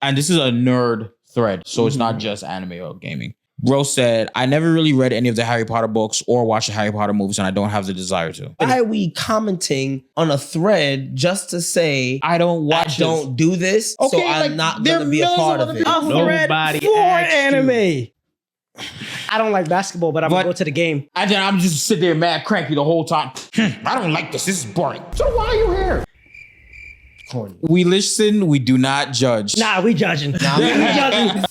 and this is a nerd thread, so it's not just anime or gaming. Bro said, I never really read any of the Harry Potter books or watched the Harry Potter movies, and I don't have the desire to. Why are we commenting on a thread just to say I don't do this, okay, so I'm not going to be a part of it? Nobody for anime. I don't like basketball, but I'm going to go to the game. And then I'm just sit there mad cranky the whole time. I don't like this. This is boring. So why are you here? Corny. We listen. We do not judge. Nah, we judging. We judging.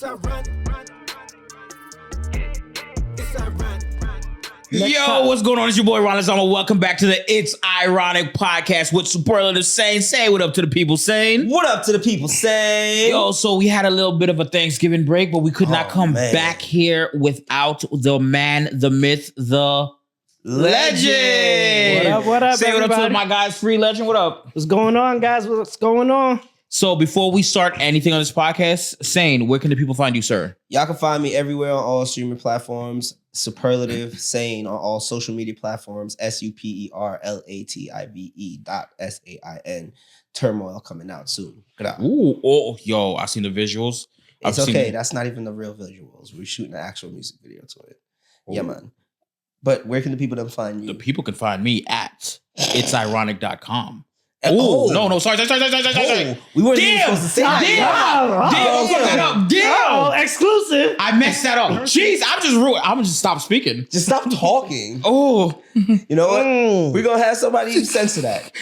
Yo, what's going on? It's your boy Ronn Lizama. Welcome back to the itsiRONNic podcast with Superlative Sain. Say what up to the people, Sain. What up to the people, Sain? Yo, so we had a little bit of a Thanksgiving break, but we could not come back here without the man, the myth, the legend. What up, Say everybody? what up to my guys, Free Legend. What up? What's going on, guys? What's going on? So before we start anything on this podcast, Sain, where can the people find you, sir? Y'all can find me everywhere on all streaming platforms. Superlative Sain on all social media platforms. SUPERLATIVE.SAIN. Turmoil coming out soon. Ooh, oh, yo, I seen the visuals. It's okay. That's not even the real visuals. We're shooting an actual music video to it. Ooh. Yeah, man. But where can the people then find you? The people can find me at itsiRONNic.com. Oh, no, sorry. We weren't even supposed to say that. Damn. Exclusive. I messed that up. Jeez, I'm gonna just stop speaking. Just stop talking. Oh. You know what? We're gonna have somebody censor that.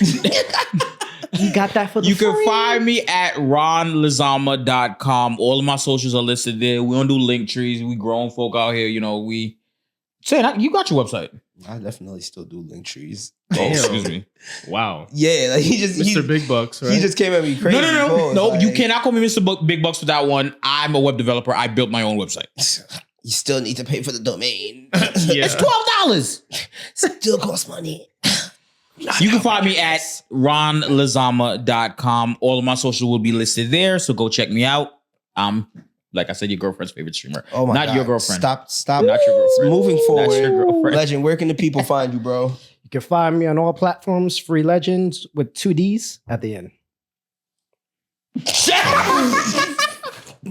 You got that for the You free. can find me at ronlizama.com. All of my socials are listed there. We don't do link trees. We grown folk out here. You know, you got your website. I definitely still do link trees. Oh, excuse me. Wow. Yeah, like Mr. Big Bucks, right? He just came at me crazy. No. You cannot call me Mr. Big Bucks for that one. I'm a web developer. I built my own website. You still need to pay for the domain. It's $12. Still costs money. You can find me at ronlizama.com. All of my social will be listed there, so go check me out. Like I said, your girlfriend's favorite streamer. Oh my God. Not your girlfriend. Stop. Not your girlfriend. Moving forward. Not your girlfriend. Legend, where can the people find you, bro? You can find me on all platforms, Free Legends with 2 Ds at the end.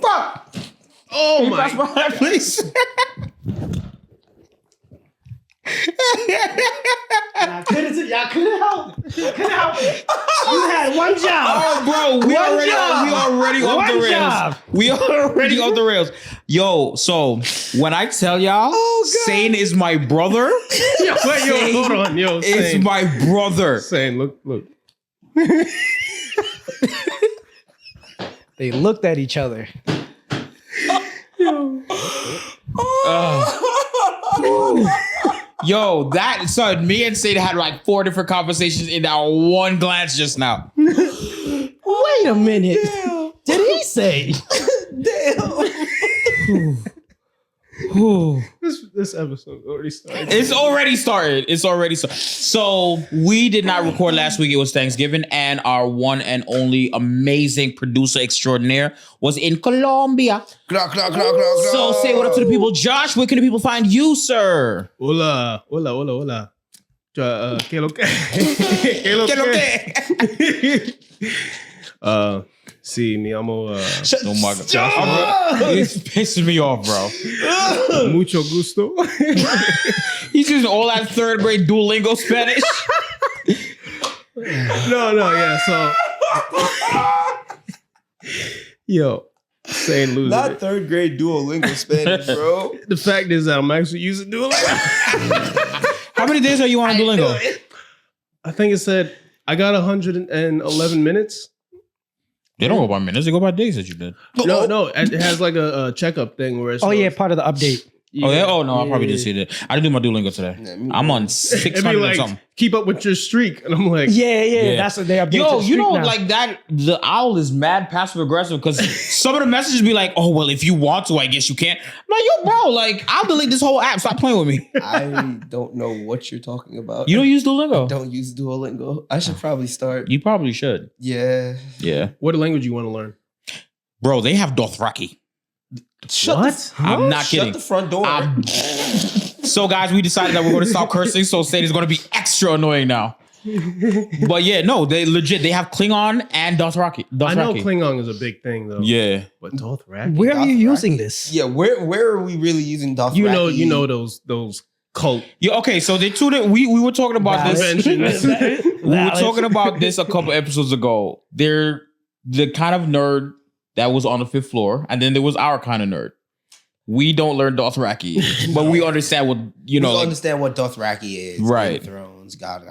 Fuck! Oh my God, please. Y'all couldn't help it. You had one job. Oh, bro, we already off the rails. We already off the rails. Yo, so when I tell y'all, Sain is my brother. Hold on, yo. It's Sain. my brother. Sain, look. They looked at each other. Yo, that son, me and Sain had like 4 different conversations in that one glance just now. Wait a minute. Damn. Did he say? Damn. This episode already started. It's already started. So we did not record last week. It was Thanksgiving, and our one and only amazing producer extraordinaire was in Colombia. So say what up to the people. Josh, where can the people find you, sir? Hola. ¿Qué lo que? ¿Qué lo que? Sí, me llamo... Oh my God. Josh, it's pissing me off, bro. Mucho gusto. He's using all that 3rd grade Duolingo Spanish. Yeah, so... Yo, Sain losing Not it. 3rd grade Duolingo Spanish, bro. The fact is that I'm actually using Duolingo. How many days are you on Duolingo? I think it said I got 111 minutes. They don't go by minutes. They go by days that you did. No, it has like a checkup thing where it's Part of the update. Oh, yeah? Oh, no, I probably did see that. I didn't do my Duolingo today. I'm on 600 or something. Keep up with your streak. And I'm like... Yeah. That's what they update. Yo, to you know, now. like that, the owl is mad passive aggressive because some of the messages be like, oh, well, if you want to, I guess you can. I'm like, yo, bro, like, I'll delete this whole app. Stop playing with me. I don't know what you're talking about. You don't use Duolingo? Don't use Duolingo. I should probably start. You probably should. Yeah. What language you want to learn? Bro, they have Dothraki. I'm not kidding. Shut the front door. So, guys, we decided that we're going to stop cursing, so Sain is going to be extra annoying now. But yeah, no, they legit. They have Klingon and Dothraki. I know Klingon is a big thing though. Yeah, but Dothraki. Where are you Dothraki? using this? Yeah, where are we really using Dothraki? You know those cult yeah. Okay, so they two. We were talking about this. conventions. We were talking about this a couple episodes ago. They're the kind of nerd that was on the 5th floor, and then there was our kind of nerd. We don't learn Dothraki, but we understand what We understand what Dothraki is. Right. Game of Thrones. God.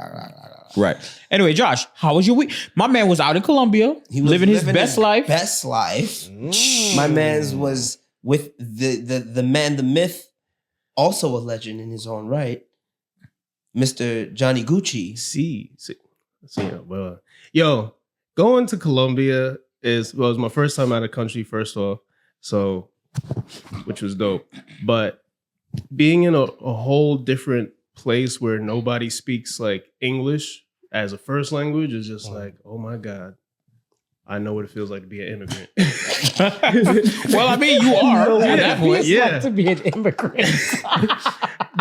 Right. Anyway, Josh, how was your week? My man was out in Colombia, He was living his best life. Best life. My man's was with the man, the myth, also a legend in his own right, Mr. Johnny Gucci. See, well, yo, going to Colombia was my first time out of country. First off, so which was dope, but being in a whole different place where nobody speaks like English as a first language is just like, oh my God, I know what it feels like to be an immigrant. Well, I mean, you are at that point. It's like to be an immigrant.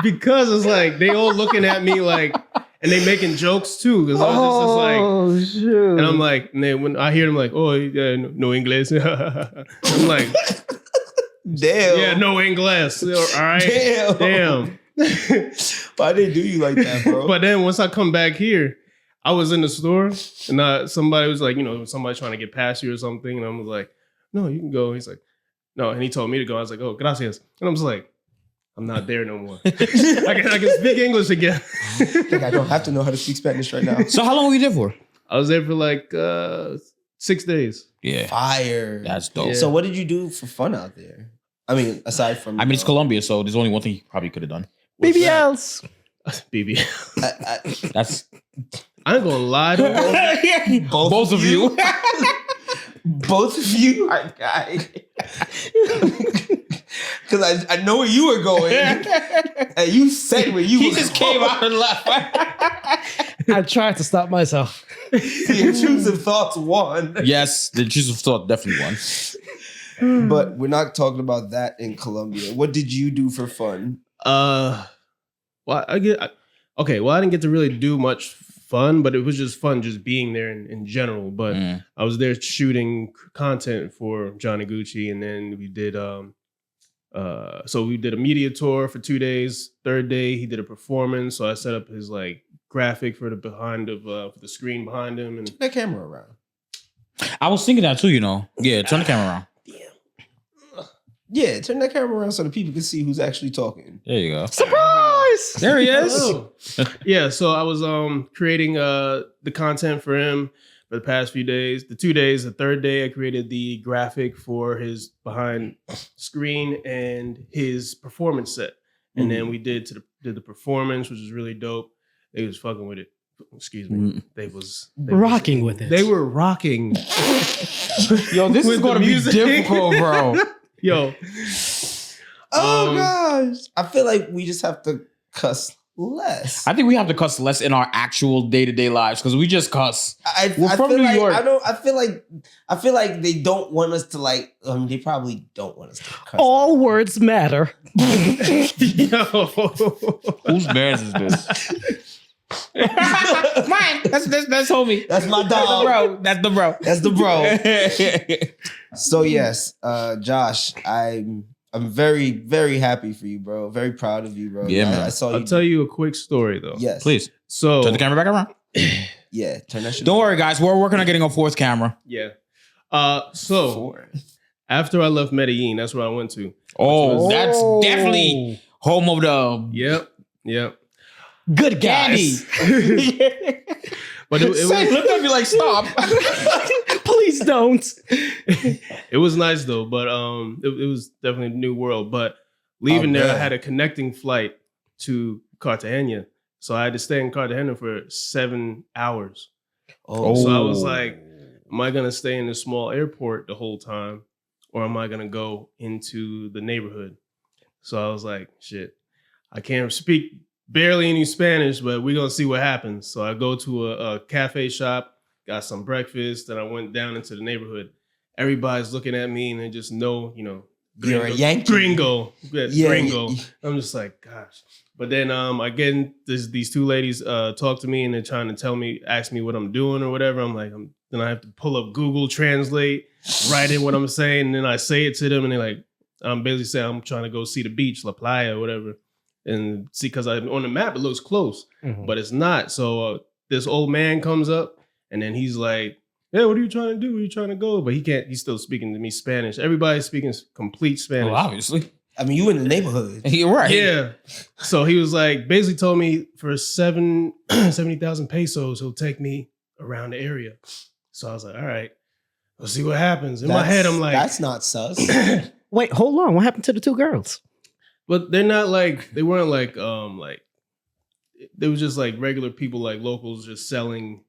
Because it's like they all looking at me like, and they making jokes too. Because I was just like, shoot. and I'm like, and then when I hear them like, oh, yeah, no English. I'm like, Damn. yeah, no English. All right. Damn. Why they do you like that, bro? But then once I come back here, I was in the store and somebody was like, somebody trying to get past you or something. And I was like, no, you can go. He's like, no. And he told me to go. I was like, oh, gracias. And I was like, I'm not there no more. I can speak English again. I don't have to know how to speak Spanish right now. So how long were you there for? I was there for like 6 days. Yeah. Fire. That's dope. Yeah. So what did you do for fun out there? I mean, aside from... I mean, it's Colombia, so there's only one thing you probably could have done. BBLs. BB. That's I ain't gonna lie to both of you. Both of you? Because I know where you were going. And you said where you were He just came out and left. I tried to stop myself. The intrusive thoughts won. Yes, the intrusive thought definitely won. But we're not talking about that in Colombia. What did you do for fun? well, I didn't get to really do much fun, but it was just fun just being there in general. But I was there shooting content for Johnny Gucci, and then we did so we did a media tour for 2 days. Third day he did a performance, so I set up his like graphic for the for the screen behind him and Turn that camera around. I was thinking that too, Yeah, turn the camera around. Yeah, turn that camera around so the people can see who's actually talking. There you go. Surprise! There he is. Oh. Yeah, so I was creating the content for him for the past few days. The 2 days, the third day I created the graphic for his behind screen and his performance set. And then we did the performance, which was really dope. They was fucking with it. Excuse me. They Rocking with it. They were rocking. Yo, this is With going to the be music. difficult, bro. Yo. Oh gosh. I feel like we just have to cuss less. I think we have to cuss less in our actual day-to-day lives because we just cuss. We're I from feel New like, York. I feel like they don't want us to like. They probably don't want us to cuss. All words matter. Yo. Whose man's is this? Mine. That's homie. That's my dog. That's the bro. That's the bro. So yes, Josh, I'm very, very happy for you, bro. Very proud of you, bro. Yeah, man. I saw you. I'll tell you a quick story though. Yes, Please So turn the camera back around. Yeah, turn that shit. Don't worry, guys. We're working on getting a fourth camera. Yeah. So after I left Medellin, that's where I went to. Oh, that's definitely home of the Yep. Good guys. But it Sain was looked at me like, stop. Please don't. it was nice though, but it was definitely a new world. But leaving there, I man. had a connecting flight to Cartagena. So I had to stay in Cartagena for 7 hours. Oh, So I was like, am I gonna stay in this small airport the whole time? Or am I gonna go into the neighborhood? So I was like, shit, I can't speak barely any Spanish, but we're gonna see what happens. So I go to a cafe shop, got some breakfast, then I went down into the neighborhood. Everybody's looking at me and they just know, You're a Yankee. Gringo. Yeah, Gringo. yeah. I'm just like, gosh. But then again, these two ladies talk to me and they're trying to ask me what I'm doing or whatever. I'm like, then I have to pull up Google Translate, write in what I'm saying, and then I say it to them, and they're like, I'm basically saying I'm trying to go see the beach, La Playa, or whatever, and see, because on the map it looks close, but it's not. So this old man comes up, and then he's like, "Hey, what are you trying to do? Where are you trying to go?" But he can't. He's still speaking to me Spanish. Everybody's speaking complete Spanish. Well, obviously. I mean, you in the neighborhood. You're right. Yeah. So he was like, basically told me for 70,000 pesos, he'll take me around the area. So I was like, all right, we'll see what happens. In my head, I'm like, that's not sus. Wait, hold on. What happened to the two girls? but they're not like, they weren't like, they was just like regular people, like locals just selling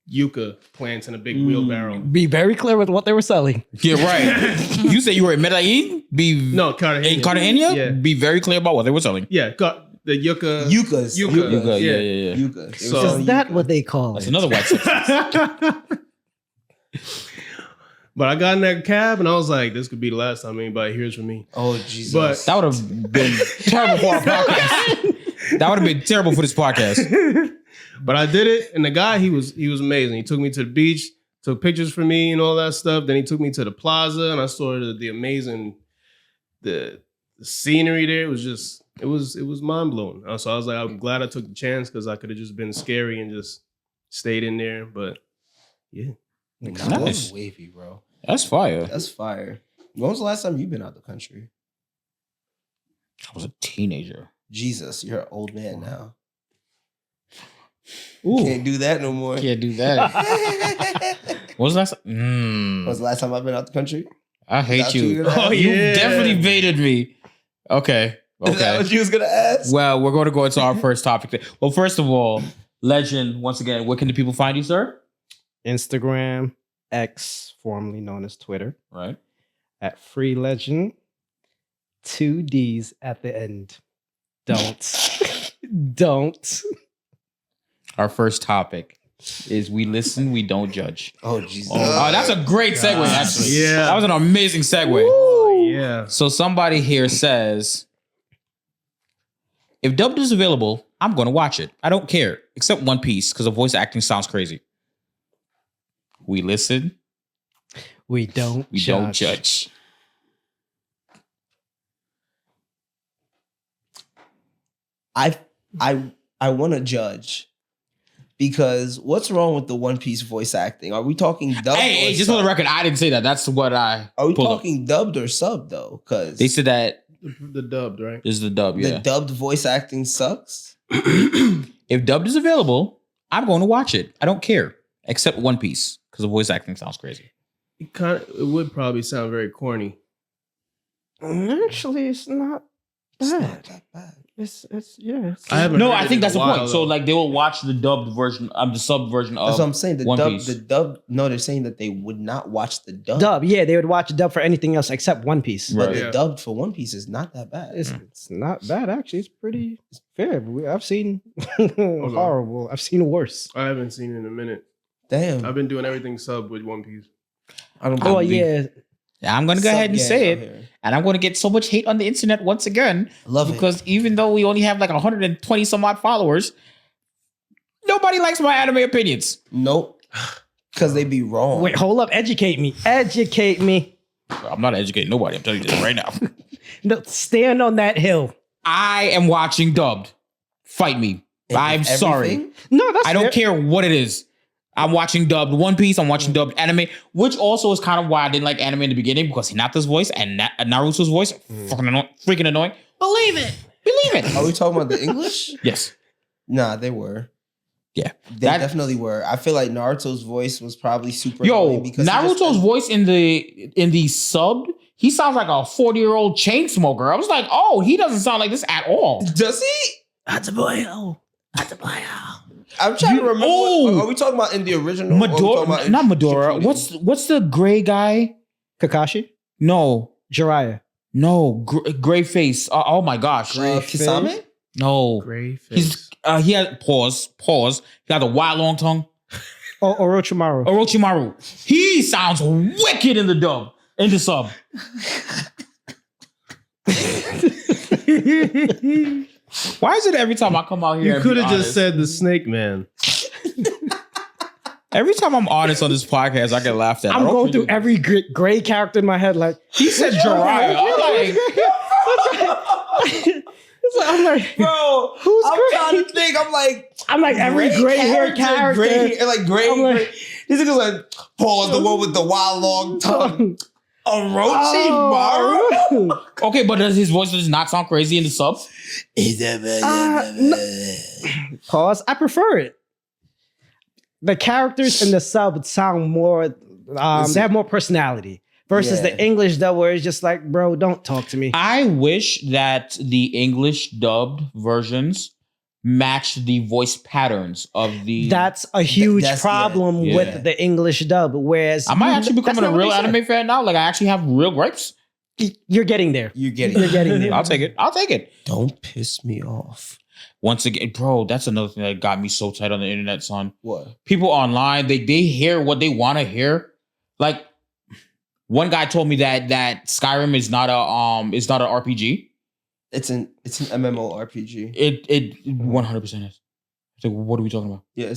yucca plants in a big wheelbarrow. Be very clear with what they were selling. You're right. You said you were in Medellin? No, Cartagena. In Cartagena? Yeah. Be very clear about what they were selling. Yeah, the yucca. Yuccas. Yeah. Yuccas. So- Is that what they call That's it? another white substance. But I got in that cab and I was like, this could be the last time anybody hears from me. Oh, Jesus. But- That would have been terrible for our podcast. That would have been terrible for this podcast. But I did it, and the guy, he was amazing. He took me to the beach, took pictures for me and all that stuff. Then he took me to the plaza, and I saw the amazing the scenery there. It was just it was mind blowing. So I was like, I'm glad I took the chance because I could have just been scary and just stayed in there. But yeah, That Nice. was wavy, bro. That's fire. That's fire. When was the last time you've been out the country? I was a teenager. Jesus, you're an old man now. Ooh. Can't do that no more. Can't do that. What was the last? When was the last time I've been out the country? I hate That's what you. you're gonna ask? You definitely baited me. Okay. Is that what you was gonna ask? Well, we're going to go into our first topic. Well, first of all, Legend, once again, where can the people find you, sir? Instagram, X, formerly known as Twitter, Right. at Free Legend. 2 D's at the end. Don't. Our first topic is we listen, we don't judge. Oh, Jesus. Oh, that's a great segue, actually. Yeah. That was an amazing segue. Oh, yeah. So somebody here says, if dubbed is available, I'm going to watch it. I don't care, except One Piece, because the voice acting sounds crazy. We listen, We don't don't judge. I want to judge because what's wrong with the One Piece voice acting? Are we talking dubbed? Hey, or just for the subbed? record, I didn't say that. That's what I Are we pulled up. talking dubbed or subbed though? Because They said that The dubbed, right? this is the dub, the yeah. dubbed voice acting sucks. If dubbed is available, I'm going to watch it. I don't care, except One Piece, because the voice acting sounds crazy. It would probably sound very corny. Actually, it's not It's not bad. that bad. It's I haven't No, heard I it think in that's a the while, point. So though. like they will watch the dubbed version, the sub version of That's what I'm saying. One Piece. The dub. No, they're saying that they would not watch the dub. dub. Yeah, they would watch dub for anything else except One Piece. But Right. the Yeah. dubbed for One Piece is not that bad. It's not bad actually. It's pretty fair. I've seen horrible. I've seen worse. I haven't seen it in a minute. Damn. I've been doing everything sub with One Piece. I don't. Oh believe- yeah, I'm going to go ahead and Sub say gang it. out here. And I'm going to get so much hate on the internet once again. Love because even though we only have like 120 some odd followers, nobody likes my anime opinions. Nope. Because they be wrong. wait, hold up. Educate me. Educate me. I'm not educating nobody. I'm telling you this right now. No, stand on that hill. I am watching dubbed. Fight me. And I'm with sorry. everything? No, that's I don't fair. care what it is. I'm watching dubbed One Piece. I'm watching dubbed anime, which also is kind of why I didn't like anime in the beginning because Hinata's voice and Naruto's voice freaking annoying. Believe it. Believe it. Are we talking about the English? Yes. Nah, they were. Yeah. They That- definitely were. I feel like Naruto's voice was probably super Yo, annoying because he just- Naruto's voice in the subbed, he sounds like a 40-year-old chain smoker. I was like, oh, he doesn't sound like this at all. Does he? Ataboyo. I'm trying to remember. Oh! Are we talking about in the original? or are we talking about Medora, in not Medora. Shippuden? What's the gray guy? Kakashi. No, Jiraiya. gray face. Oh my gosh, Kisame? no. Gray He's he had pause. He got a wide long tongue. Orochimaru. Orochimaru. He sounds wicked in the dub, in the sub. Why is it every time I come out here? You could have just said the snake man. Every time I'm honest on this podcast, I get laughed at. I'm going through every gray character in my head. Like he said, Jiraiya. I'm like, bro, who's I'm gray? trying to think. I'm like every gray hair character. Gray. I'm like, These niggas like Paul's the one with the wild long tongue. Orochimaru. Okay, but does his voice does not sound crazy in the subs? Pause. I prefer it. The characters in the sub sound more. They have more personality versus the English dub, where it's just like, bro, don't talk to me. I wish that the English dubbed versions match the voice patterns of the. That's a huge problem with the English dub. Whereas I might actually becoming a real anime fan now. Like I actually have real gripes. You're getting there. You're getting there. I'll take it. Don't piss me off. Once again, bro, that's another thing that got me so tight on the internet, son. What? People online, they hear what they want to hear. Like one guy told me that Skyrim is not a RPG. It's an MMORPG. It 100% is. Like, what are we talking about? Yeah,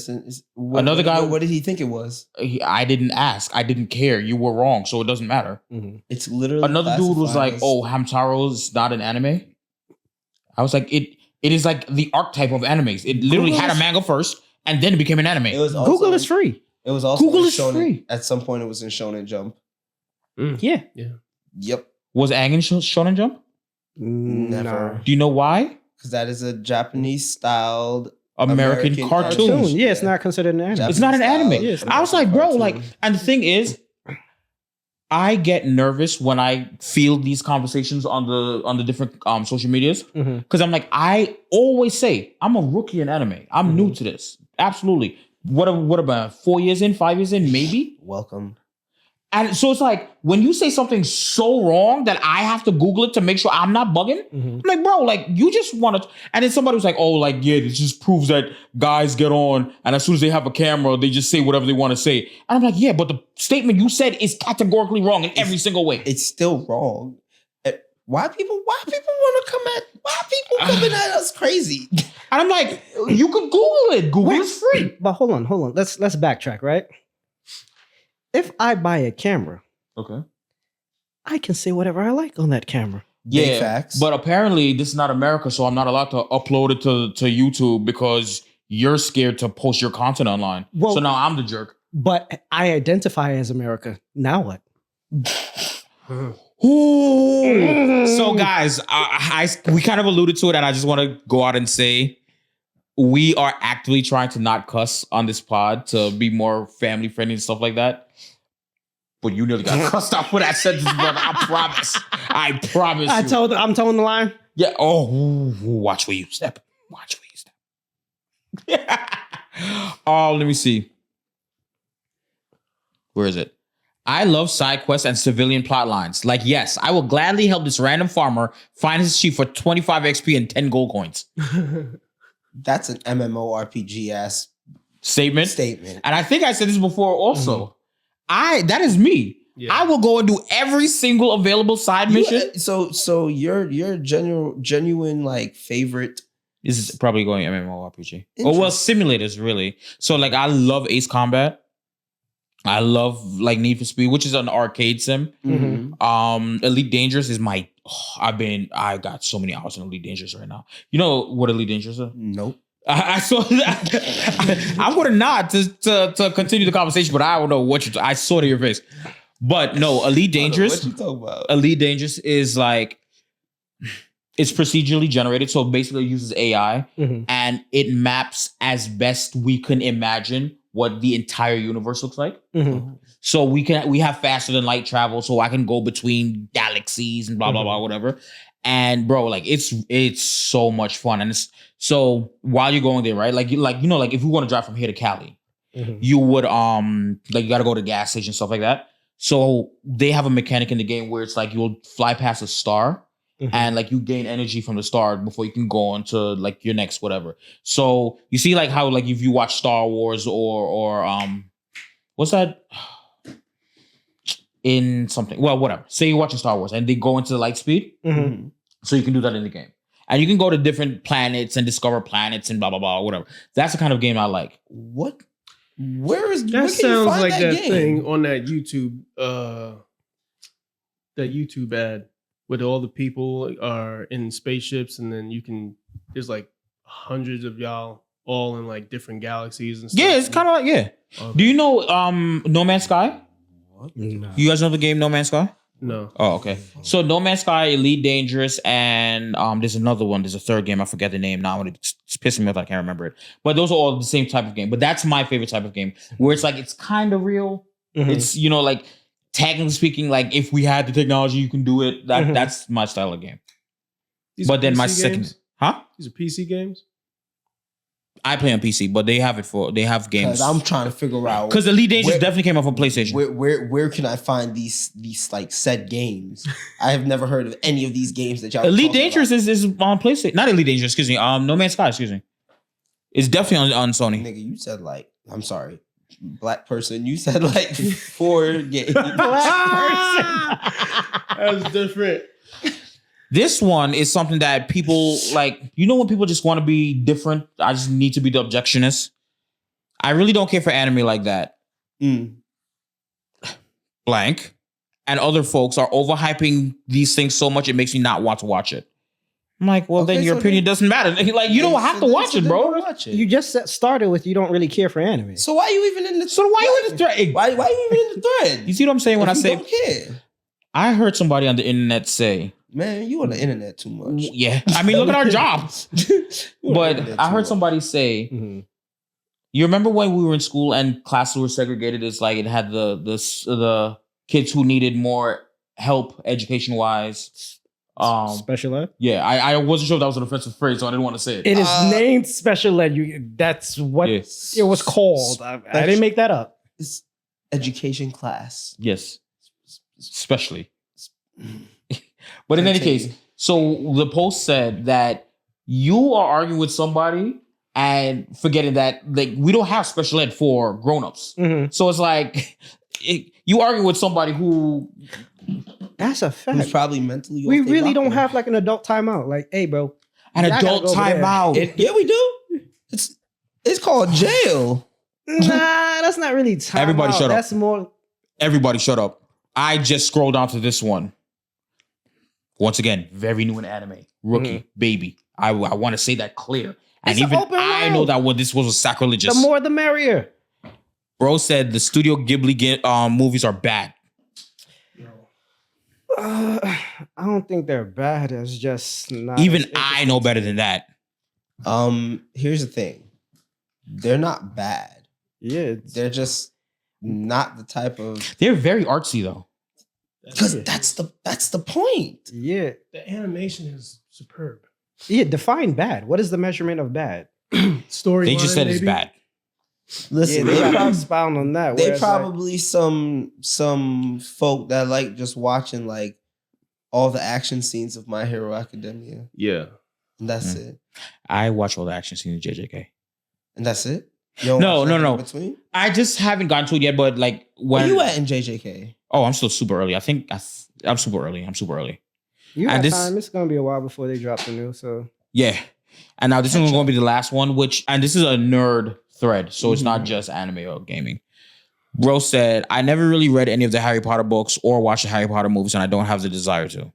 Another guy. What did he think it was? I didn't ask. I didn't care. You were wrong, so it doesn't matter. Mm-hmm. It's literally another dude was like, "Oh, Hamtaro is not an anime." I was like, "It is like the archetype of animes. It literally had a manga first, and then it became an anime." It was also, Google is free. It was also Google is Shonen, free. At some point, it was in Shonen Jump. Yeah. Yep. Was Aang in Shonen Jump? Never. Do you know why? Because that is a Japanese styled American cartoon. Yeah, it's not considered an anime. Japanese It's not an anime. style. Yes. I was like, bro, Cartoon. like, and the thing is, I get nervous when I feel these conversations on the different social medias because I'm like, I always say I'm a rookie in anime. I'm new to this. Absolutely. What about 4 years in, 5 years in, maybe? Welcome. And so it's like when you say something so wrong that I have to Google it to make sure I'm not bugging. I'm like, bro, like you just want to. And then somebody was like, oh, like, yeah, this just proves that guys get on. And as soon as they have a camera, they just say whatever they want to say. And I'm like, yeah, but the statement you said is categorically wrong in every single way. It's still wrong. Why people want to come at? Why people coming at us crazy? And I'm like, you could Google it. Google is free. But hold on. Let's backtrack, right? If I buy a camera, Okay. I can say whatever I like on that camera. Big Yeah, facts. but apparently this is not America, so I'm not allowed to upload it to YouTube because you're scared to post your content online. Well- so now I'm the jerk. But I identify as America. Now what? Ooh. So guys, we kind of alluded to it, and I just want to go out and say we are actively trying to not cuss on this pod to be more family friendly and stuff like that. But you nearly got cussed out for that sentence, brother. I promise. I'm towing the line. Yeah. Oh, watch where you step. Oh, let me see. Where is it? I love side quests and civilian plot lines. Like, yes, I will gladly help this random farmer find his sheep for 25 XP and 10 gold coins. That's an MMORPG ass Statement. statement. And I think I said this before also. That is me. Yeah. I will go and do every single available side mission. So your genuine like favorite. This is probably going MMORPG. Oh, well, simulators, really. So, like, I love Ace Combat. I love, like, Need for Speed, which is an arcade sim. Elite Dangerous is my... I got so many hours in Elite Dangerous right now. You know what Elite Dangerous is? Nope. I saw that. I would have not to continue the conversation, but I don't know what I saw to your face. But no, Elite Dangerous. What you talking about? Elite Dangerous is like... It's procedurally generated, so basically it uses AI, and it maps as best we can imagine what the entire universe looks like. So we have faster than light travel, so I can go between galaxies and blah blah blah whatever. And bro, like it's so much fun, and so while you're going there, right? Like if you want to drive from here to Cali, you would like you got to go to gas station stuff like that. So they have a mechanic in the game where it's like you'll fly past a star. And like you gain energy from the star before you can go on to like your next whatever. So you see like how like if you watch Star Wars or what's that in something? Well, whatever. Say you're watching Star Wars and they go into the light speed. So you can do that in the game. And you can go to different planets and discover planets and blah, blah, blah, whatever. That's the kind of game I like. What? Where is That where can you sounds find like that game? thing on that YouTube ad where all the people are in spaceships and then there's like hundreds of y'all all in like different galaxies and stuff. Yeah, it's kind of like, yeah. Okay. Do you know No Man's Sky? No. You guys know the game No Man's Sky? No. Oh, okay. So No Man's Sky, Elite Dangerous, and there's another one. There's a third game. I forget the name now. It's pissing me off. I can't remember it. But those are all the same type of game. But that's my favorite type of game, where it's like it's kind of real. Mhm. It's like technically speaking, like if we had the technology, you can do it. Mhm. That's my style of game. These But are then my PC second, games? huh? These are PC games? I play on PC, but they have games. I'm trying to figure out Because Elite Dangerous where- definitely came out on PlayStation. where can I find these like said games? I have never heard of any of these games that y'all. Elite talking Dangerous about. is on PlayStation. Not Elite Dangerous, excuse me. No Man's Sky, excuse me. It's definitely on Sony. Nigga, you said like, I'm sorry, black person. You said like 4 games. That's different. This one is something that people like, when people just want to be different. I just need to be the objectionist. I really don't care for anime like that. Blank. And other folks are overhyping these things so much it makes me not want to watch it. I'm like, well, Okay, then your so opinion doesn't matter. Like, you don't have to watch it, bro. Watch it. You just started with you don't really care for anime. So why are you even in the? So why you in the thread? Why you even in the thread? You see what I'm saying when I If you say, don't care, I heard somebody on the internet say, man, you on the internet too much. yeah, I mean, look at our jobs. You on the But internet I too heard much. somebody say, Mhm. you remember when we were in school and classes were segregated? It's like it had the kids who needed more help education wise. Special ed. Yeah, I wasn't sure if that was an offensive phrase, so I didn't want to say it. It is named special ed. That's what Yeah. it was called. I didn't make that up. It's education class. Yes, especially. But in any case, so the post said that you are arguing with somebody and forgetting that like we don't have special ed for grown-ups. Mhm. So it's like you argue with somebody who That's a fact. Who's probably mentally. We off their really don't rocker. have like an adult timeout. Like, hey, bro, an y'all gotta adult go over there. timeout. Yeah, we do. It's called jail. Nah, that's not really timeout. Everybody shut up. That's more. Everybody shut up. I just scrolled down to this one. Once again, very new in anime. Rookie, baby. I want to say that clear. And It's an even open I world. know that this was sacrilegious. The more, the merrier. Bro said the Studio Ghibli movies are bad. I don't think they're bad. It's just not. Even as I know better than that. Here's the thing. They're not bad. Yeah, it's, They're just not the type of They're very artsy though. because that's the point. yeah, The animation is superb. yeah. Define bad. What is the measurement of bad? Story. They just said it's bad. Listen, Yeah, they they gotta probably, expound on that. they whereas, like, probably some folk that like just watching like all the action scenes of My Hero Academia. Yeah. And that's it. I watch all the action scenes in JJK. And that's it. You don't No, watch no, nothing no. in between? I just haven't gotten to it yet, but like Where when you at in JJK? oh, I'm still super early. I think I'm super early. I'm super early. you and got this- time. It's gonna be a while before they drop the new. So Yeah. And now this one's going to be the last one, and this is a nerd thread, so it's not just anime or gaming. Bro said, I never really read any of the Harry Potter books or watched the Harry Potter movies, and I don't have the desire to.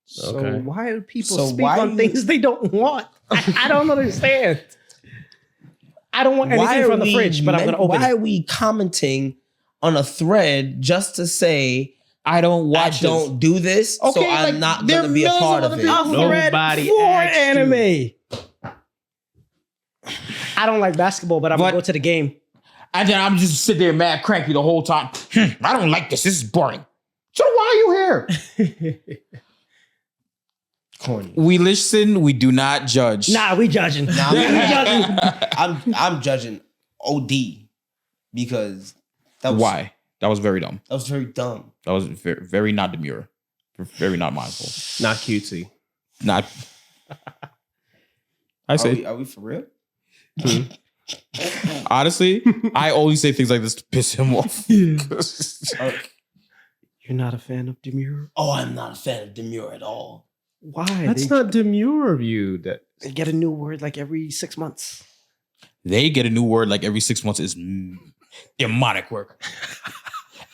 So Okay. why do people So speak why on you- things they don't want? I don't understand. I don't want anything from the fridge, but I'm gonna open Why it. are we commenting on a thread just to say I don't watch I don't do this, so Okay, I'm like, not there gonna are be a millions part of of other it? people- A thread Nobody for asked you. anime. I don't like basketball, but I'm gonna But- go to the game. And then I'm just sit there mad cranky the whole time. I don't like this. This is boring. So why are you here? Corny. We listen. We do not judge. Nah, we judging. Nah, we judging. I'm judging OD because that was Why? That was very dumb. That was very dumb. That was very, very not demure. Very not mindful. Not cutesy. Not. I Are say, we, are we for real? honestly, I only say things like this to piss him off. You're not a fan of Demure? Oh, I'm not a fan of Demure at all. Why? That's not demure of you. That They get a new word like every 6 months. They get a new word like every 6 months. Is demonic work.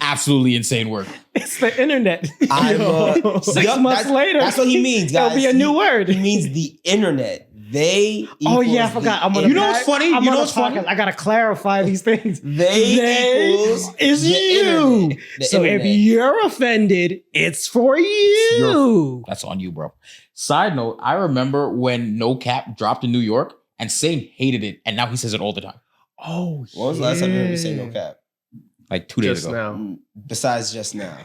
Absolutely insane work. It's the internet. 6 Yup, months later, That's what he means, guys. It'll be a new word. He means the internet. They. Oh yeah, I equals forgot. the I'm gonna. You know what's funny? I'm You know on a what's funny? podcast. I gotta clarify these things. They equals is the you. internet. The So internet. if you're offended, it's for you. That's on you, bro. Side note, I remember when No Cap dropped in New York and Sain hated it. And now he says it all the time. oh, When was the last time you heard me say no cap? Like 2 days just ago. now. Besides just now.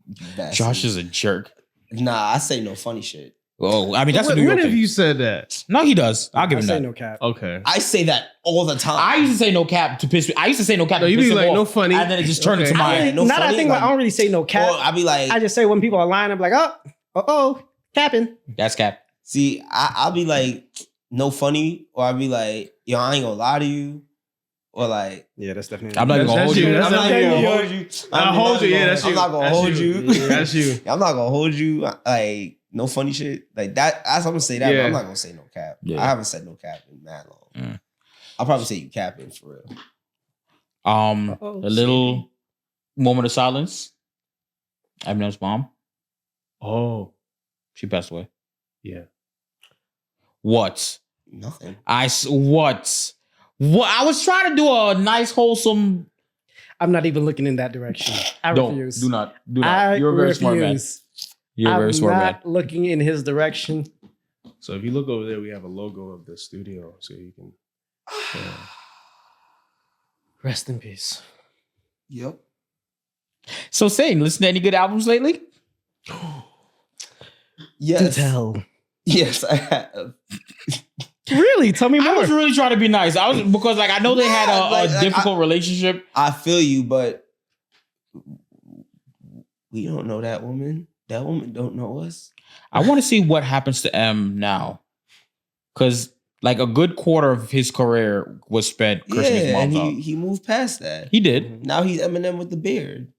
You bastard. Josh is a jerk. Nah, I say no funny shit. Oh, I mean, that's a New When York have thing. you said that? No, he does. I'll give I him say that. no cap. Okay. I say that all the time. I used to say no cap to piss me. I used to say no cap No, to you piss be him like, off. no funny. And then it just turned Okay. into my... Yeah, no Not funny, I think like- I don't really say no cap. Or I be like, I just say when people are lying, I'm like, oh, capping. That's cap. see, I'll be like, no funny, or I'll be like, yo, I ain't gonna lie to you, or like, Yeah, that's definitely. I'm not even gonna That's hold you. you. That's I'm not definitely even you. gonna hold you. I'll hold you. Yeah, that's you. I'm not gonna That's hold you. That's you. I'm not gonna hold you. Like, no funny shit. Like that. I'm gonna say that, but Yeah. I'm not gonna say no cap. Yeah. I haven't said no cap in that long. I'll probably say you capping for real. Uh-oh. A little moment of silence. Eminem's mom. Oh, She passed away. yeah. What? Nothing. What? I was trying to do a nice, wholesome. I'm not even looking in that direction. I Don't. refuse. Do not. I You're a very smart man. refuse. You're a very I'm smart man. not looking in his direction. So if you look over there, we have a logo of the studio, so you can. Rest in peace. Yep. So, Sain, listen to any good albums lately? Yes. tell. Yes, I have. Really? Tell me I more. was really trying to be nice. I was because, like, I know they had a difficult relationship. I feel you, but we don't know that woman. That woman don't know us. I want to see what happens to M now, because like a good quarter of his career was spent cursing his and mom out. he moved past that. He did. Now he's Eminem with the beard.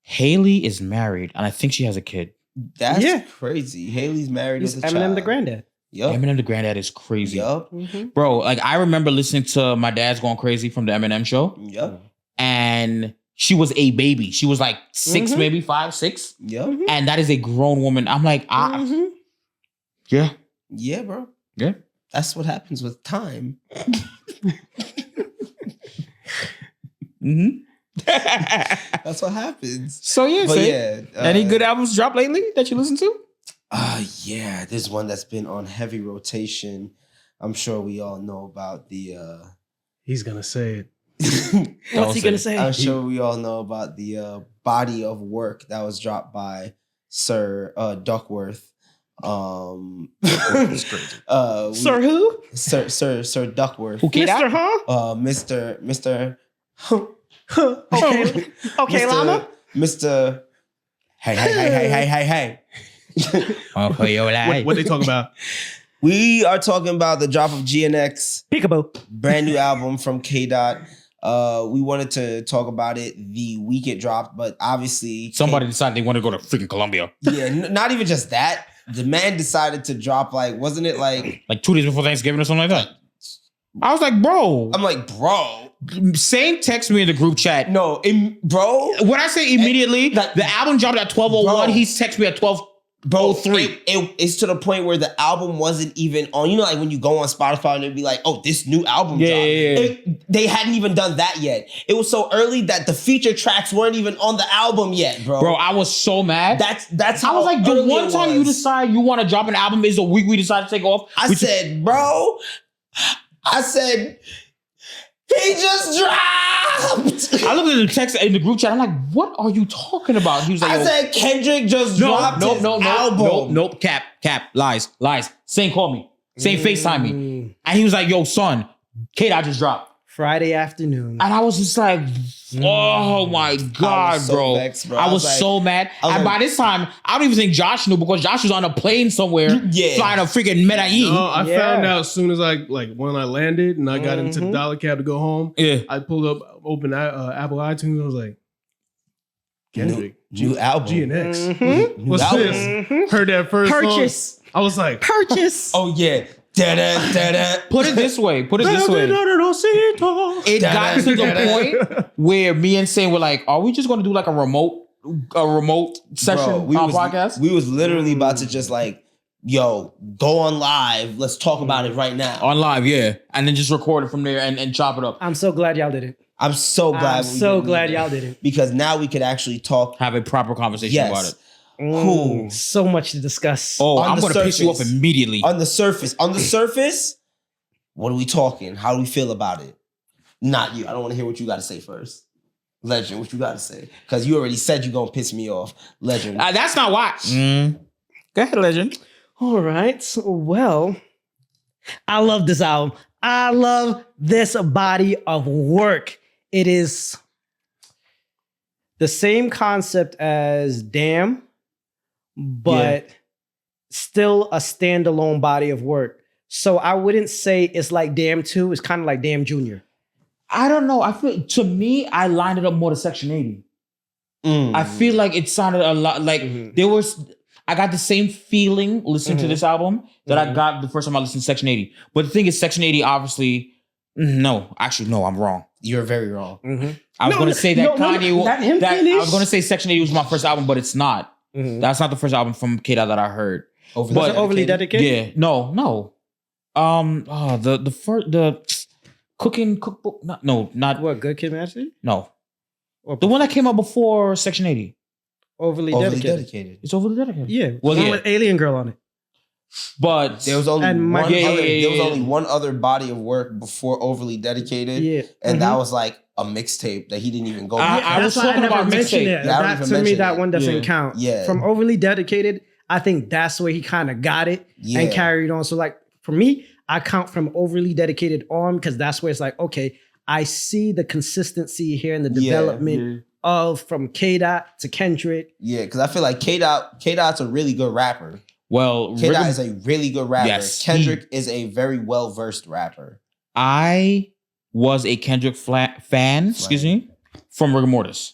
Haley is married, and I think she has a kid. That's Yeah. crazy. Haley's married He's with a Eminem child. the granddad. Yup. Eminem the granddad is crazy. Yup. Bro, like I remember listening to My Dad's Going Crazy from the Eminem show, Yup. and she was a baby. She was like 6, Mhm. maybe 5, 6. Yup. And that is a grown woman. I'm like, yeah. Yeah, bro. Yeah. That's what happens with time. Mm-hmm. That's what happens. So yeah, But Sain, yeah. any good albums dropped lately that you listen to? Yeah, there's one that's been on heavy rotation. I'm sure we all know about the He's gonna say it. What's he gonna say? I'm sure we all know about the body of work that was dropped by Sir Duckworth. It's crazy. Sir who? Sir Duckworth. Who came Mr. out? Huh? Mr. Okay. Okay, Llama. Mr. Hey. Oh, What they talk about? We are talking about the drop of GNX, Peekaboo. brand new album from K Dot. We wanted to talk about it the week it dropped, but obviously Somebody decided they want to go to freaking Colombia. yeah, not even just that. The man decided to drop wasn't it like? Like 2 days before Thanksgiving or something like that. I was like, bro. I'm like, bro, Sain texted me in the group chat. no, bro, When I say immediately, That- the album dropped at 12:01. Bro. He texted me at 12:03. It's to the point where the album wasn't even on. You know, like when you go on Spotify and it'd be like, "Oh, this new album Yeah, dropped." yeah. They hadn't even done that yet. It was so early that the feature tracks weren't even on the album yet, bro. Bro, I was so mad. That's how I was like, the early one it time you was. decide you want to drop an album is the week we decide to take off. I said, bro, he just dropped. I looked at the text in the group chat. I'm like, what are you talking about? He was like, I yo, said Kendrick just dropped his album. Nope, cap, lies. Sain called me. Sain FaceTime me. And he was like, yo, son, Kate, I just dropped. Friday afternoon. And I was just like, oh my God, so bro. vexed, bro. I I was was like- so mad. I was And like- by this time, I don't even think Josh knew because Josh was on a plane somewhere Yeah. flying a freaking Medellin. No, I Yeah. found out as soon as when I landed and I got into the dollar cab to go home. Yeah. I pulled up, opened Apple iTunes, and I was like, Kendrick. New album. GNX. Mhm. What's album. this? Heard that first Purchase. song. I was like, Purchase. Oh yeah. Da-da, da-da. Put it this way. It got to the point where me and Sain were like, "Are we just going to do like a remote session Bro, on podcast?" We was literally about to just like, yo, go on live. Let's talk about it right now. On live, yeah, and then just record it from there and chop it up. I'm so glad y'all did it. I'm so glad. Y'all did it. Because now we could actually talk. Have a proper conversation about it. Cool. So much to discuss. Oh, On I'm the going to piss you off surface. immediately. On the surface, what are we talking? How do we feel about it? Not you. I don't want to hear what you got to say first. Legend, what you got to say? Because you already said you're going to piss me off. Legend. That's not why. Go ahead, Legend. All right. Well, I love this album. I love this body of work. It is the same concept as Damn, but still a standalone body of work. So I wouldn't say it's like Damn 2. It's kind of like Damn Junior. I don't know. I feel, to me, I lined it up more to Section 80. I feel like it sounded a lot like there was. I got the same feeling listening to this album that I got the first time I listened to Section 80. But the thing is, Section 80 obviously, no, I'm wrong. You're very wrong. I was going to say that Kanye. let him I finish. was going to say Section 80 was my first album, but it's not. That's not the first album from K-Dot that I heard. Overly dedicated? Yeah, no. The cooking cookbook. No, not What, Good Kid, Mad City? no. Or The one that came out before Section 80. Overly Overly dedicated. dedicated. It's overly dedicated. Yeah. Well, One yeah. with Alien Girl on it. But There was only And one my- other, there was yeah. only one other body of work before Overly Dedicated. Yeah. And that was like a mixtape that he didn't even go I back. was That's why talking never about mentioned mixtape. it. Yeah, I don't That, even to me, mention that it. one doesn't Yeah. count. Yeah. From Overly Dedicated, I think that's where he kind of got it and carried on. So like for me, I count from Overly Dedicated on because that's where it's like, okay, I see the consistency here in the development of from K-Dot to Kendrick. Yeah, because I feel like K-Dot's a really good rapper. well, K-Dot is a really good rapper. Yes, Kendrick is a very well-versed rapper. I was a Kendrick fan, excuse me, from Rigor Mortis.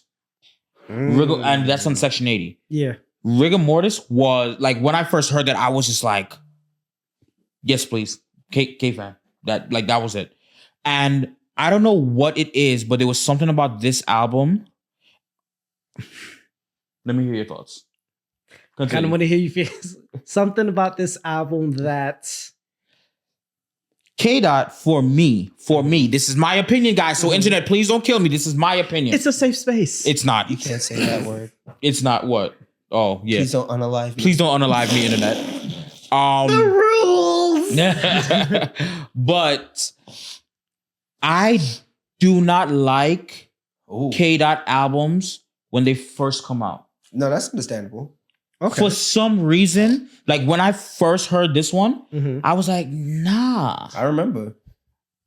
And that's on Section 80. Yeah. Rigor Mortis was like when I first heard that, I was just like, yes, please. K fan. That was it. And I don't know what it is, but there was something about this album. Let me hear your thoughts. I kind of want to hear you feel something about this album that K-Dot for me, this is my opinion, guys. So internet, please don't kill me. This is my opinion. it's a safe space. It's not. You can't say that word. It's not what? Oh, yeah. Please don't unalive me. Please don't unalive me, internet. rules. But I do not like K-Dot albums when they first come out. No, that's understandable. Okay. For some reason, like when I first heard this one, I was like, nah. I remember.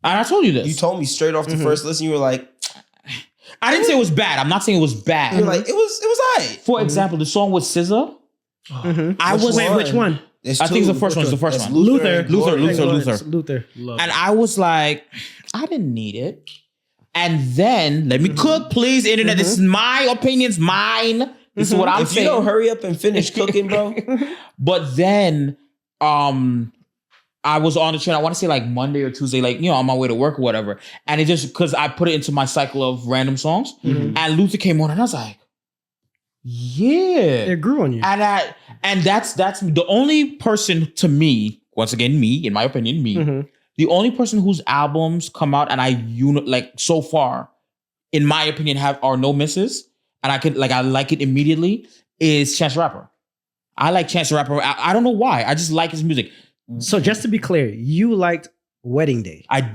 And I told you this. You told me straight off the first listen, you were like, I didn't say it was bad. I'm not saying it was bad. you were like, it was all right. For example, the song with SZA, I was Wait, which one? There's I think it's two. the first one. It's the first It's one. Luther. Luther. love And I was like, I didn't need it. And then let me cook, please, internet. This is my opinions, mine. This is what I'm If saying. you don't hurry up and finish cooking, bro. But then I was on the train, I want to say like Monday or Tuesday, like, you know, on my way to work or whatever. And it just, because I put it into my cycle of random songs. And Luther came on and I was like, yeah. It grew on you. And that's the only person to me, once again, me, in my opinion, me, the only person whose albums come out and I so far, in my opinion, are no misses, and I like it immediately, is Chance the Rapper. I like Chance the Rapper. I don't know why. I just like his music. So just to be clear, you liked Wedding Day. I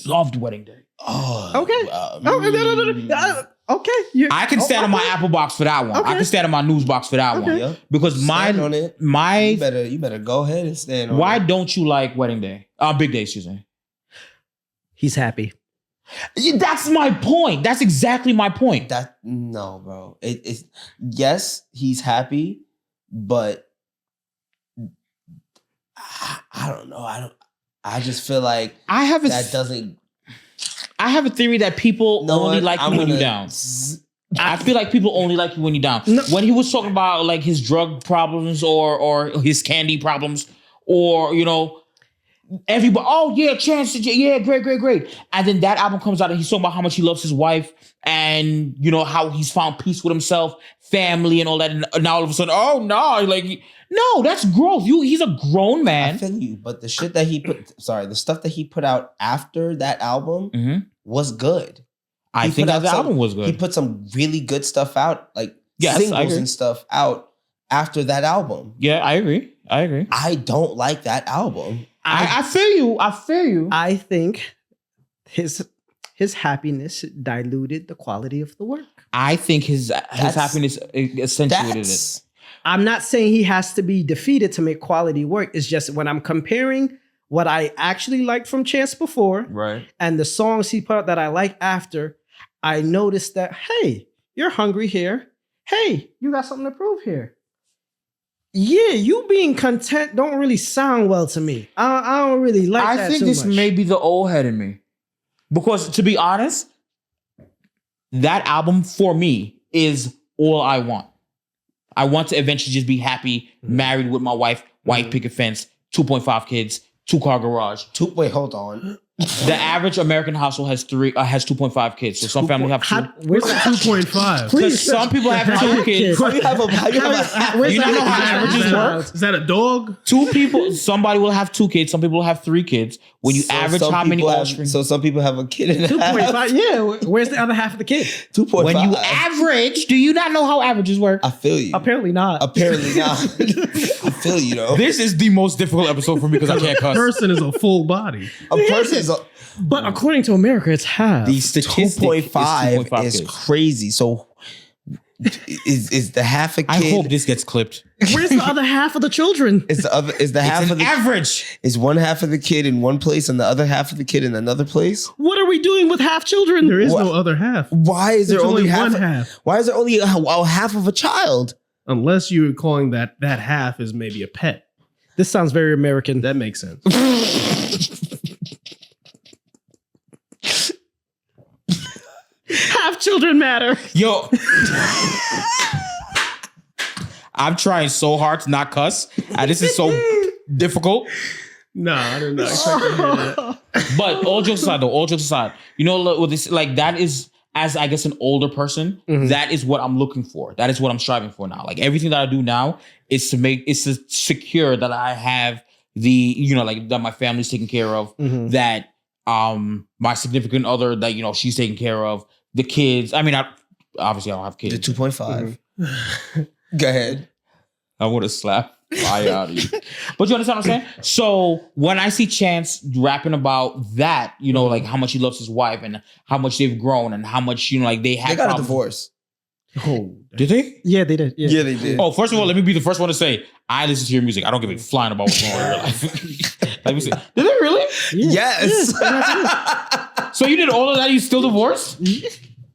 loved Wedding Day. Oh, Okay. Okay. I can stand on my Apple box for that one. Okay. I can stand on my news box for that one. Yeah. Because Stand on it. You better go ahead and stand on why it. don't you like Wedding Day? Big Day, excuse me. He's happy. That's my point. That's exactly my point. No, bro. It's yes, he's happy, but I don't know. I just feel like I have that doesn't. I have a theory that people only like you when you're down. I feel like people only like you when you're down. No. When he was talking about like his drug problems or his candy problems, or everybody, oh yeah, Chance, yeah, great. And then that album comes out and he's talking about how much he loves his wife and how he's found peace with himself, family, and all that. And now all of a sudden, oh no, no, that's growth. He's a grown man. I feel you, but the shit that the stuff that he put out after that album was good. I think that the album was good. He put some really good stuff out, like Yes, singles and stuff out after that album. Yeah, I agree. I don't like that album. I feel you. I think his happiness diluted the quality of the work. I think his happiness accentuated it. I'm not saying he has to be defeated to make quality work. It's just when I'm comparing what I actually liked from Chance before Right. and the songs he put out that I like after, I noticed that, hey, you're hungry here. Hey, you got something to prove here. Yeah, you being content don't really sound well to me. I don't really like that. I think too this much. may be the old head in me. Because to be honest, that album for me is all I want. I want to eventually just be happy, married with my wife, white picket fence, 2.5 kids, 2-car garage. Wait, hold on. The average American household has 2.5 kids. So some families have 2. Where's that? 2.5. Because some people have 2 kids. How you have a Where's You don't that? know how averages work? Is that a dog? 2 people, somebody will have 2 kids. Some people will have 3 kids. When you average how many offspring. So some people have a kid and a half. 2.5. Yeah, where's the other half of the kid? 2.5. When you average, do you not know how averages work? I feel you. Apparently not. Apparently not. I feel you though. This is the most difficult episode for me because I can't A cuss. person is a full body. A person is But according to America, it's half. the statistic 2.5 is kids. crazy. So is the half a kid? I hope this gets clipped. Where's the other half of the children? Is the half It's of an the average. is one half of the kid in one place and the other half of the kid in another place? What are we doing with half children? There is What? no other half. Why is there There's only one half? half. Why is there only a half of a child? Unless you're calling that half is maybe a pet. This sounds very American. That makes sense. Half children matter. Yo. I'm trying so hard to not cuss. And this is so difficult. No, I did not expect to hear that. But all jokes aside, with this, like, that is, as I guess an older person, that is what I'm looking for. That is what I'm striving for now. Like everything that I do now is to secure that I have that my family's taken care of, that my significant other, that she's taken care of, the kids. I mean, obviously I don't have kids. The 2.5. Go ahead. I would have slapped fire out of you. But you understand what I'm saying? So when I see Chance rapping about that, like how much he loves his wife and how much they've grown and how much, they have They got problems. a divorce. Oh, Did they? Yeah, they did. Yeah. they did. Oh, first of all, let me be the first one to say, I listen to your music. I don't give a flying about what's going on in your life. Let me see. Did they really? Yes. So you did all of that, you still divorced?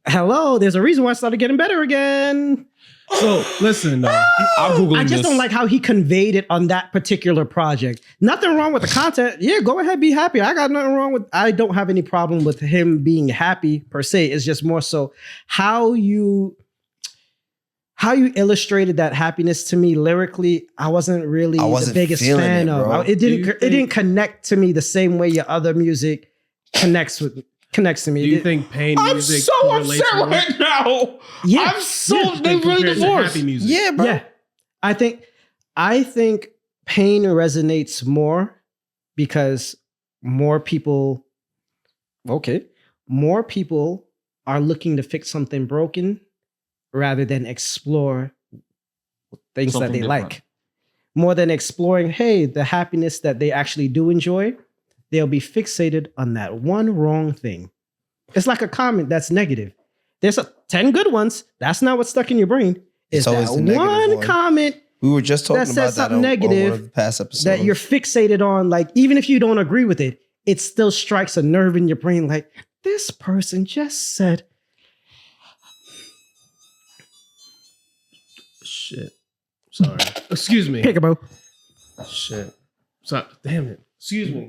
Hello, there's a reason why I started getting better again. so listen, I'm Googling I just this. don't like how he conveyed it on that particular project. Nothing wrong with the content. Yeah, go ahead, be happy. I got nothing wrong with. I don't have any problem with him being happy per se. It's just more so how you illustrated that happiness to me lyrically. I wasn't really the biggest feeling fan it, of. bro. It didn't connect to me the same way your other music connects to me. do you think pain I'm music so correlates upset with right now. Yeah. I'm so, Yeah. they really compared to divorced. happy music? Yeah, bro. Yeah, I think pain resonates more because more people are looking to fix something broken rather than explore things Something that they different. like. More than exploring, hey, the happiness that they actually do enjoy, they'll be fixated on that one wrong thing. It's like a comment that's negative. There's 10 good ones. That's not what's stuck in your brain. It's always that the negative one one. comment We were just talking that says about that something on negative one of the past episodes. that you're fixated on. Like, even if you don't agree with it, it still strikes a nerve in your brain. Like, this person just said, Shit. Sorry. Excuse me. Peekaboo. Shit. So, damn it. Excuse me.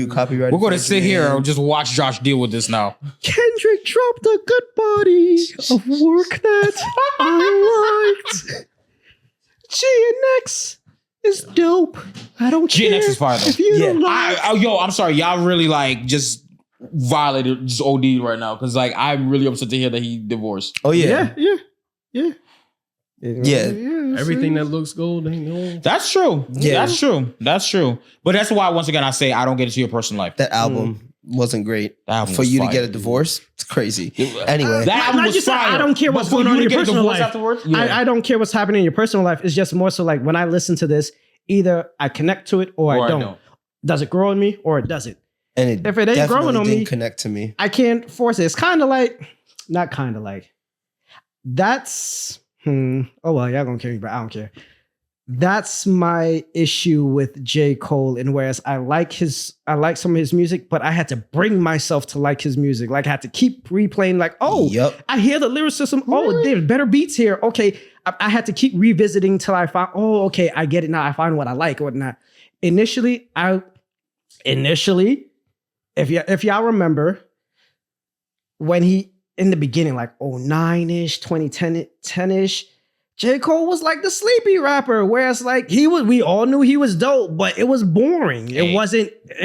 Copyright. We're going to sit here and just watch Josh deal with this now. Kendrick dropped a good body of work that I liked. GNX is dope. I don't care. GNX is fire though. If you don't like. I'm sorry. Y'all really like just violated, just OD right now. Because like, I'm really upset to hear that he divorced. Oh, yeah. Yeah. Everything that looks gold ain't gold. That's true. Yeah. That's true. But that's why, once again, I say I don't get into your personal life. That album wasn't great. That album For was you fire, to get a dude. divorce, it's crazy. Anyway, That album Like was you said, fire. I don't care what's But for going on you in to your get a personal divorce life. afterwards? Yeah. I don't care what's happening in your personal life. It's just more so like when I listen to this, either I connect to it or I don't. Does it grow on me or it doesn't? and If it ain't definitely growing on didn't me, connect to me. I can't force it. It's kind of like, not kind of like, that's, oh well, y'all gonna kill me, but I don't care. That's my issue with J. Cole, and whereas I like some of his music, but I had to bring myself to like his music. Like I had to keep replaying, like, oh, Yep. I hear the lyricism. Oh, there's better beats here. Okay. I had to keep revisiting till I found, oh, okay, I get it now. I find what I like or whatnot. Initially, if y'all remember, when he, in the beginning, like 09-ish, 2010-ish, J. Cole was like the sleepy rapper, whereas like we all knew he was dope, but it was boring. Hey. It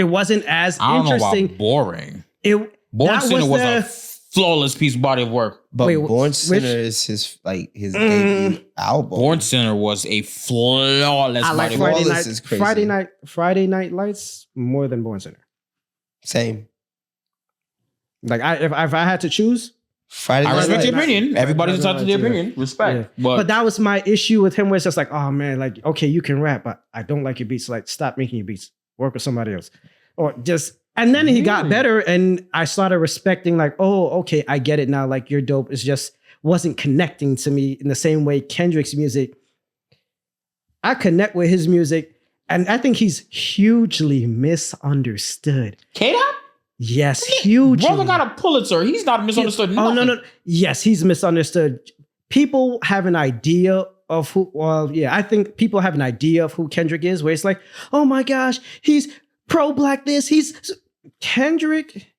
wasn't as I don't interesting. know about boring. Born Born Sinner was a flawless piece of body of work. But Wait, Born which- Sinner is his debut album. Born Sinner was a flawless I like body of work. Flawless is crazy. Friday Night Lights more than Born Sinner. Same. Like if I had to choose, Friday I Night respect your Lights. opinion. Everybody's entitled to their opinion. Respect. but that was my issue with him, where it's just like, oh man, like okay, you can rap, but I don't like your beats. Like stop making your beats. Work with somebody else, or just. And then he got better, and I started respecting, like, oh, okay, I get it now. Like, you're dope. It's just wasn't connecting to me in the same way Kendrick's music. I connect with his music, and I think he's hugely misunderstood. K-Dot? Yes, hugely. Brother got a Pulitzer. He's not misunderstood. Oh, no. Yes, he's misunderstood. People have an idea of who, well, yeah, I think people have an idea of who Kendrick is, where it's like, oh my gosh, he's pro-black this, Kendrick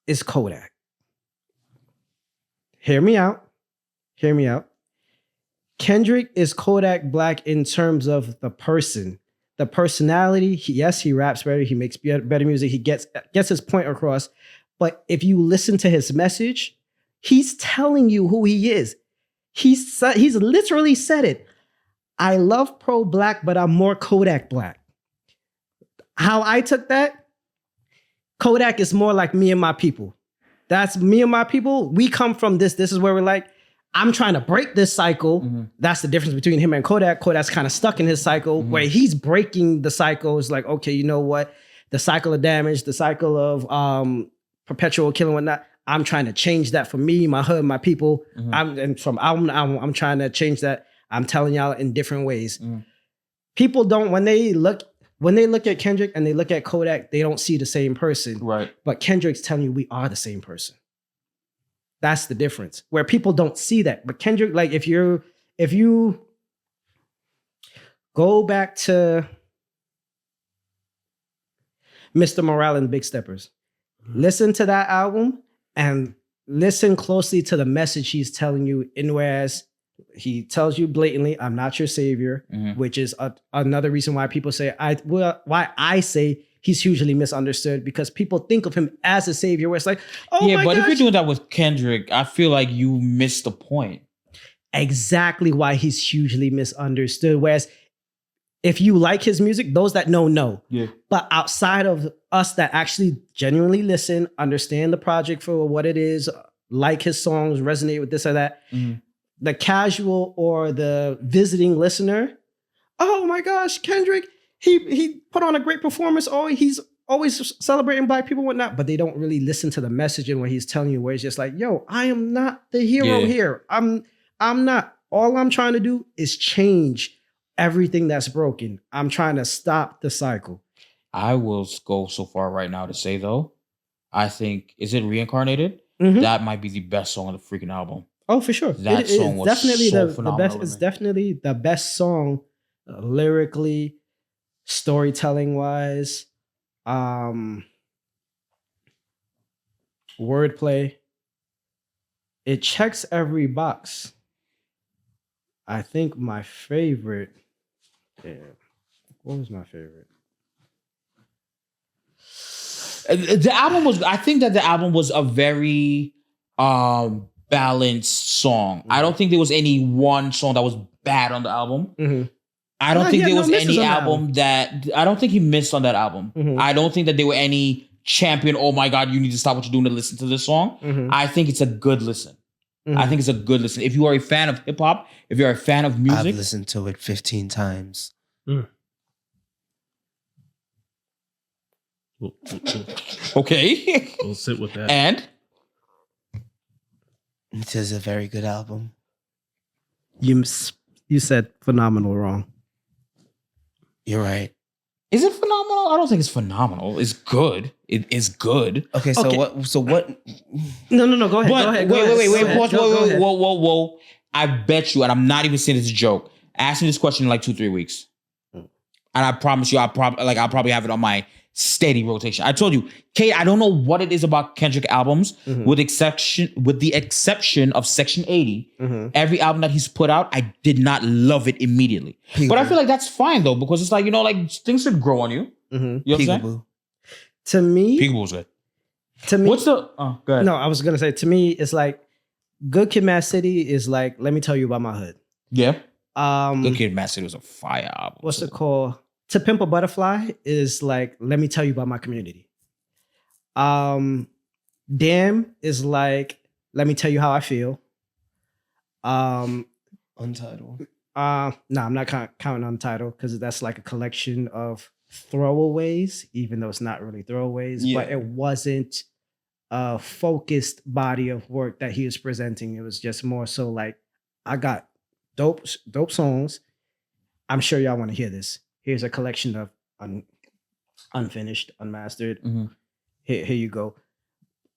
is Kodak. Hear me out. Kendrick is Kodak Black in terms of the person, the personality. Yes, he raps better. He makes better music. He gets his point across. But if you listen to his message, he's telling you who he is. He's literally said it. I love pro-black, but I'm more Kodak Black. How I took that, Kodak is more like me and my people. That's me and my people. We come from this. This is where we're like, I'm trying to break this cycle. Mm-hmm. That's the difference between him and Kodak. Kodak's kind of stuck in his cycle, where he's breaking the cycle. It's like, okay, you know what? The cycle of damage, the cycle of perpetual killing, whatnot. I'm trying to change that for me, my hood, my people. And from album to album, I'm trying to change that. I'm telling y'all in different ways. People don't, when they look at Kendrick and they look at Kodak, they don't see the same person. Right. But Kendrick's telling you we are the same person. That's the difference. Where people don't see that. But Kendrick, like if you go back to Mr. Morale and Big Steppers, listen to that album and listen closely to the message he's telling you. In whereas he tells you blatantly, I'm not your savior, which is another reason why people say, why I say he's hugely misunderstood, because people think of him as a savior, where it's like, oh yeah, my but gosh. if you're doing that with Kendrick, I feel like you missed the point. Exactly why he's hugely misunderstood. Whereas if you like his music, those that know. Yeah. But outside of us that actually genuinely listen, understand the project for what it is, like his songs, resonate with this or that, the casual or the visiting listener, oh my gosh, Kendrick, he put on a great performance. Oh, he's always celebrating Black people and whatnot, but they don't really listen to the message and what he's telling you, where it's just like, yo, I am not the hero here. I'm not. All I'm trying to do is change everything that's broken. I'm trying to stop the cycle. I will go so far right now to say, though, I think, is it Reincarnated? That might be the best song on the freaking album. Oh, for sure. That song was definitely so the phenomenal best. to It's me. definitely the best song, lyrically, storytelling wise, wordplay. It checks every box. I think my favorite. Yeah, what was my favorite? The album was. I think that the album was a very balanced song. I don't think there was any one song that was bad on the album. Mm-hmm. I don't think he had there no was misses any on the album that I don't think he missed on that album. Mhm. I don't think that there were any champion. Oh my God, you need to stop what you're doing to listen to this song. Mhm. I think it's a good listen. Mhm. I think it's a good listen. If you are a fan of hip hop, if you're a fan of music, I've listened to it 15 times. okay. We'll sit with that. And It is a very good album. You said phenomenal wrong. You're right. is it phenomenal? I don't think it's phenomenal. It's good. It is good. Okay, so Okay. what? So what? No. Go ahead. But go ahead. wait, pause, Go ahead. whoa. I bet you, and I'm not even saying it's a joke. Ask me this question in like 2-3 weeks. And I promise you, I'll probably have it on my steady rotation. I told you, Kate, I don't know what it is about Kendrick albums, with the exception of Section 80. Every album that he's put out, I did not love it immediately. But I feel like that's fine though, because it's like, like things should grow on you. You know what I'm saying? Peekaboo. To me, Peekaboo's good. to me, What's the go ahead. no, I was gonna say to me, it's like Good Kid, Mad City is like, let me tell you about my hood. Yeah. Good Kid, Mad City was a fire album. What's it called? To Pimp a Butterfly is like, let me tell you about my community. Damn is like, let me tell you how I feel. Untitled. No, I'm not counting on the title because that's like a collection of throwaways, even though it's not really throwaways, but it wasn't a focused body of work that he was presenting. It was just more so like, I got dope songs. I'm sure y'all want to hear this. Here's a collection of unfinished, unmastered. Here you go.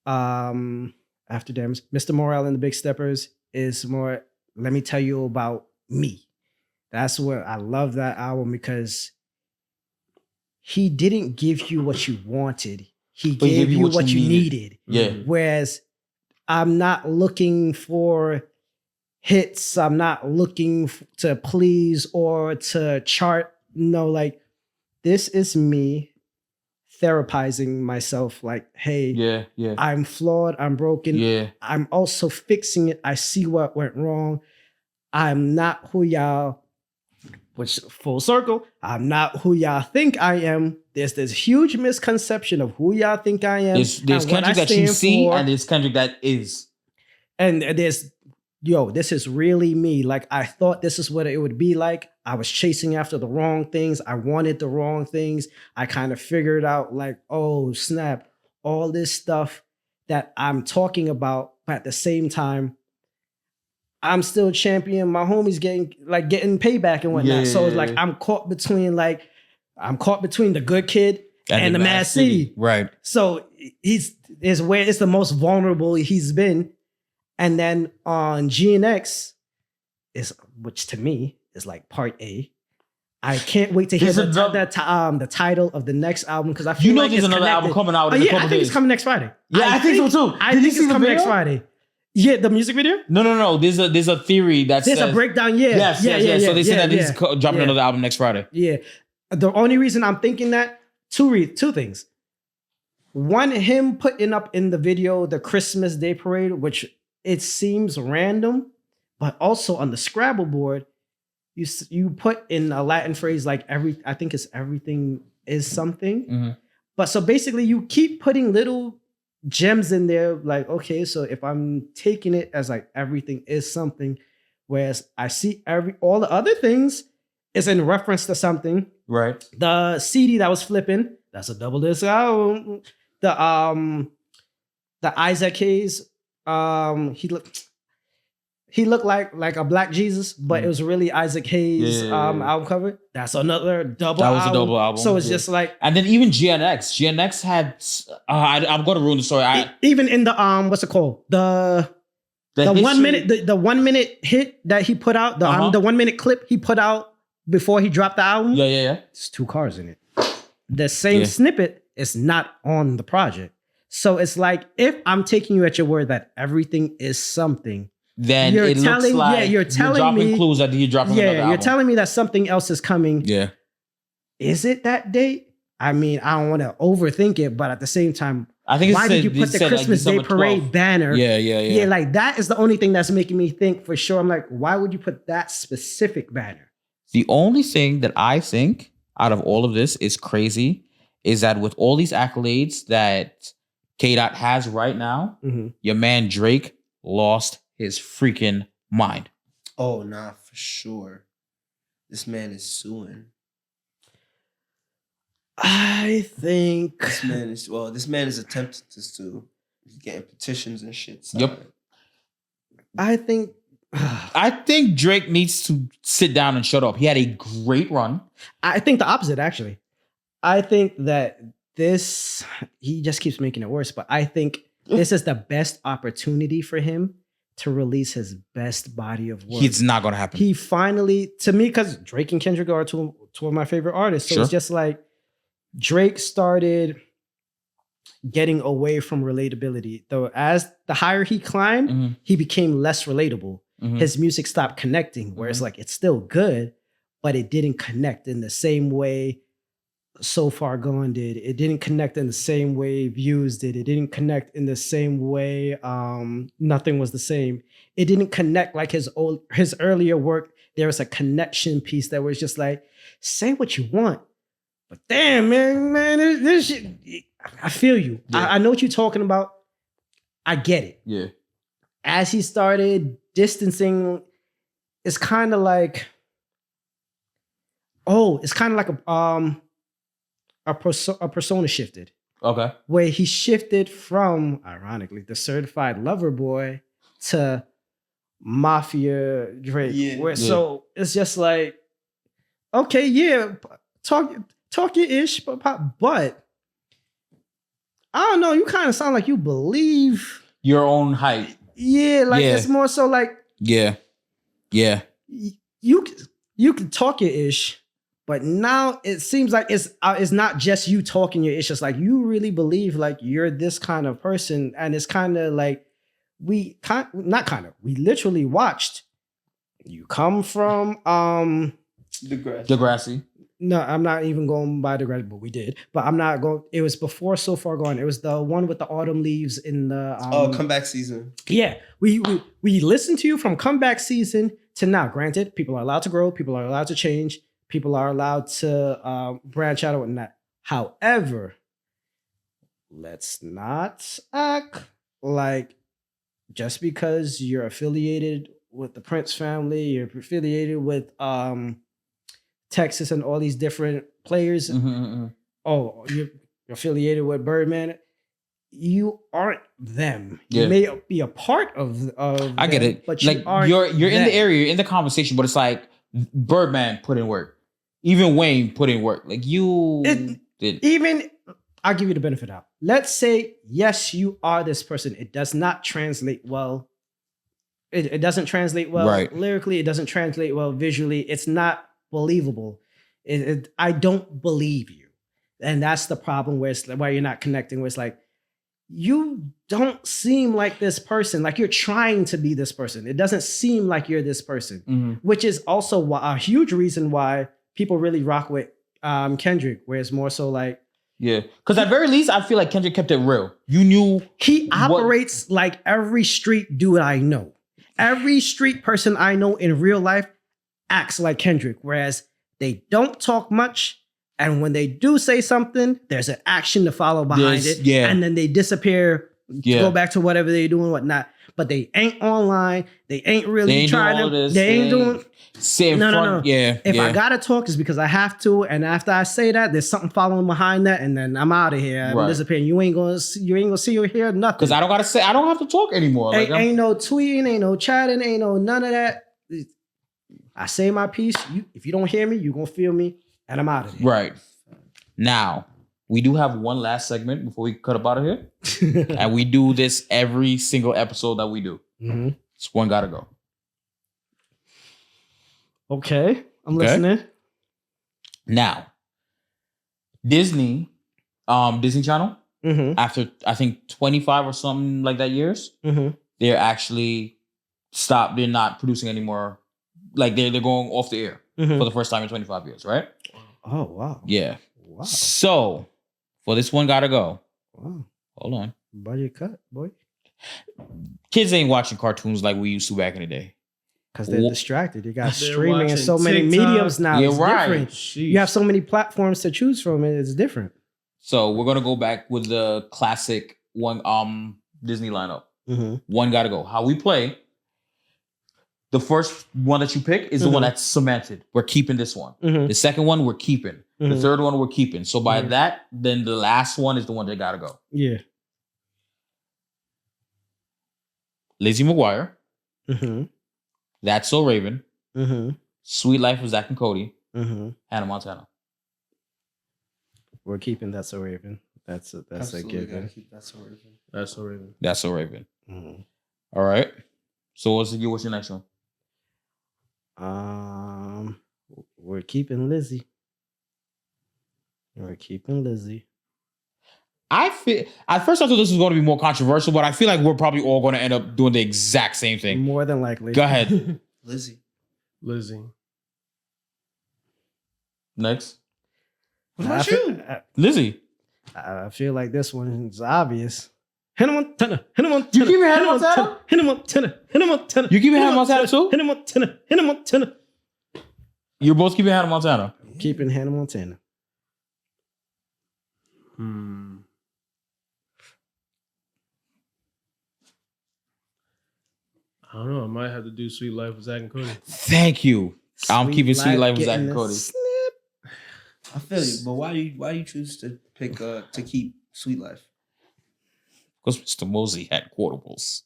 After Dams, Mr. Morale and the Big Steppers is more, let me tell you about me. That's what I love that album, because he didn't give you what you wanted. He gave you what you needed. Yeah. Whereas I'm not looking for hits. I'm not looking to please or to chart. No, like, this is me therapizing myself. Like, hey, Yeah. I'm flawed. I'm broken. Yeah. I'm also fixing it. I see what went wrong. I'm not who y'all, which full circle, I'm not who y'all think I am. There's this huge misconception of who y'all think I am. There's and what Kendrick I that you stand see, for. and there's Kendrick that is. And there's, this is really me. Like, I thought this is what it would be like. I was chasing after the wrong things. I wanted the wrong things. I kind of figured out like, oh, snap, all this stuff that I'm talking about, but at the same time, I'm still champion. My homie's getting payback and whatnot. So it's like, I'm caught between the Good Kid and the Mad City. Right. So it's the most vulnerable he's been. And then on GNX which to me is like part A. I can't wait to hear the title of the next album, because I feel like there's it's another album connected. coming out. I think it's coming next Friday. Yeah, I think so too. I Did think you see it's the coming next video? Friday. Yeah, the music video. No. There's a theory that There's says a breakdown. Yeah, Yes. So they said that he's dropping another album next Friday. Yeah. The only reason I'm thinking that, two things. One, him putting up in the video the Christmas Day parade, which it seems random, but also on the Scrabble board, you put in a Latin phrase like I think it's everything is something. But so basically you keep putting little gems in there, like, okay, so if I'm taking it as like everything is something, whereas I see all the other things is in reference to something. Right. The CD that was flipping, that's a double disc album. The Isaac Hayes, he looked like a Black Jesus, but it was really Isaac Hayes album cover. That's another double album. That was a double album. So it's just like, and then even GNX had I'm going to ruin the story. Even in the what's it called? The The 1 minute, the 1 minute hit that he put out, the 1 minute clip he put out before he dropped the album. Yeah. There's 2 cars in it. The same snippet is not on the project. So it's like, if I'm taking you at your word that everything is something, then it looks like you're telling dropping me clues that you're dropping another album. you're telling me that something else is coming. Yeah. Is it that date? I mean, I don't want to overthink it, but at the same time, I think why did you put the Christmas Day Parade 12th. banner? Yeah. Like that is the only thing that's making me think for sure. I'm like, why would you put that specific banner? The only thing that I think out of all of this is crazy is that with all these accolades that K-Dot has right now, your man Drake lost his freaking mind. Oh, nah, for sure. This man is suing. I think this man is attempting to sue. He's getting petitions and shit. Yep. I think Drake needs to sit down and shut up. He had a great run. I think the opposite, actually. I think that he just keeps making it worse, but I think this is the best opportunity for him to release his best body of work. It's not going to happen. He finally, to me, because Drake and Kendrick are two of my favorite artists. So It's just like Drake started getting away from relatability. Though as the higher he climbed, he became less relatable. His music stopped connecting, where it's like, it's still good, but it didn't connect in the same way So Far Gone did. It didn't connect in the same way Views did. It didn't connect in the same way Nothing Was the Same. It didn't connect like his earlier work. There was a connection piece that was just like, say what you want, but damn, man, this shit, I feel you. Yeah. I know what you're talking about. I get it. Yeah. As he started distancing, it's kind of like, a persona shifted. Okay. Where he shifted from, ironically, the certified lover boy to Mafia Drake. Yeah. So it's just like, okay, yeah, talk your ish, but I don't know. You kind of sound like you believe your own hype. Yeah, like it's more so like yeah. You can talk your ish, but now it seems like it's not just you talking your ish. It's like you really believe like you're this kind of person, and it's kind of like we literally watched you come from Degrassi. No, I'm not even going by Degrassi, but we did. But I'm not going. It was before So Far Gone. It was the one with the autumn leaves in the comeback season. Yeah, we listened to you from comeback season to now. Granted, people are allowed to grow. People are allowed to change. People are allowed to branch out and whatnot. However, let's not act like just because you're affiliated with the Prince family, you're affiliated with Texas and all these different players. Oh, you're affiliated with Birdman. You aren't them. You may be a part of I get it, but like you're in the area, you're in the conversation, but it's like Birdman put in work. Even Wayne put in work. Like you did. Even I'll give you the benefit out. Let's say, yes, you are this person. It does not translate well. It doesn't translate well lyrically. It doesn't translate well visually. It's not believable. I don't believe you. And that's the problem where you're not connecting, where it's like, you don't seem like this person. Like you're trying to be this person. It doesn't seem like you're this person, which is also a huge reason why people really rock with Kendrick, where it's more so like, yeah, because at very least, I feel like Kendrick kept it real. You knew he operates like every street dude I know. Every street person I know in real life acts like Kendrick, whereas they don't talk much, and when they do say something, there's an action to follow behind it, and then they disappear, go back to whatever they do and whatnot. But they ain't online. They ain't really trying to. They ain't doing. No. Yeah. If I gotta talk, it's because I have to. And after I say that, there's something following behind that, and then I'm out of here. I'm disappearing. You ain't gonna see or hear nothing. Because I don't gotta say. I don't have to talk anymore. Ain't no tweeting. Ain't no chatting. Ain't no none of that. I say my piece. If you don't hear me, you gonna feel me, and I'm out of here. Right. Now, we do have one last segment before we cut up out of here. And we do this every single episode that we do. Mm-hmm. This one gotta go. Okay, I'm listening. Now, Disney Channel, after I think 25 or something like that years, they're actually stopped. They're not producing anymore. Like they're going off the air for the first time in 25 years, right? Oh wow. Yeah. Wow. So for this one gotta go. Wow. Hold on. Budget cut, boy. Kids ain't watching cartoons like we used to back in the day. Because they're distracted. You got They're streaming and so watching many TikTok. mediums now. You're It's right. different. Sheesh. You have so many platforms to choose from. It's different. So we're gonna go back with the classic one Disney lineup. One gotta go. How we play. The first one that you pick is the one that's cemented. We're keeping this one. The second one we're keeping. The third one we're keeping. So by that, then the last one is the one that gotta go. Yeah. Lizzie McGuire. That's So Raven. Sweet Life of Zach and Cody. Hannah Montana. We're keeping That's So Raven. That's a given. That's So Raven. That's so Raven. That's So Raven. All right. So what's your next one? We're keeping Lizzie. We're keeping Lizzie. I feel at first I thought this was going to be more controversial, but I feel like we're probably all going to end up doing the exact same thing. More than likely. Go ahead. Lizzie. Next. What about you? Lizzie. I feel like this one is obvious. Hannah Montana. You keeping Hannah Montana? Hannah Montana. Hannah Montana. You keeping Hannah Montana too? Hannah Montana. Hannah Montana. You're both keeping Hannah Montana. Keeping Hannah Montana. I don't know. I might have to do Sweet Life with Zach and Cody. Thank you. I'm keeping Sweet Life with Zach getting and Cody. I feel you, but why you choose to pick to keep Sweet Life? Because Mr. Mosey had quotables.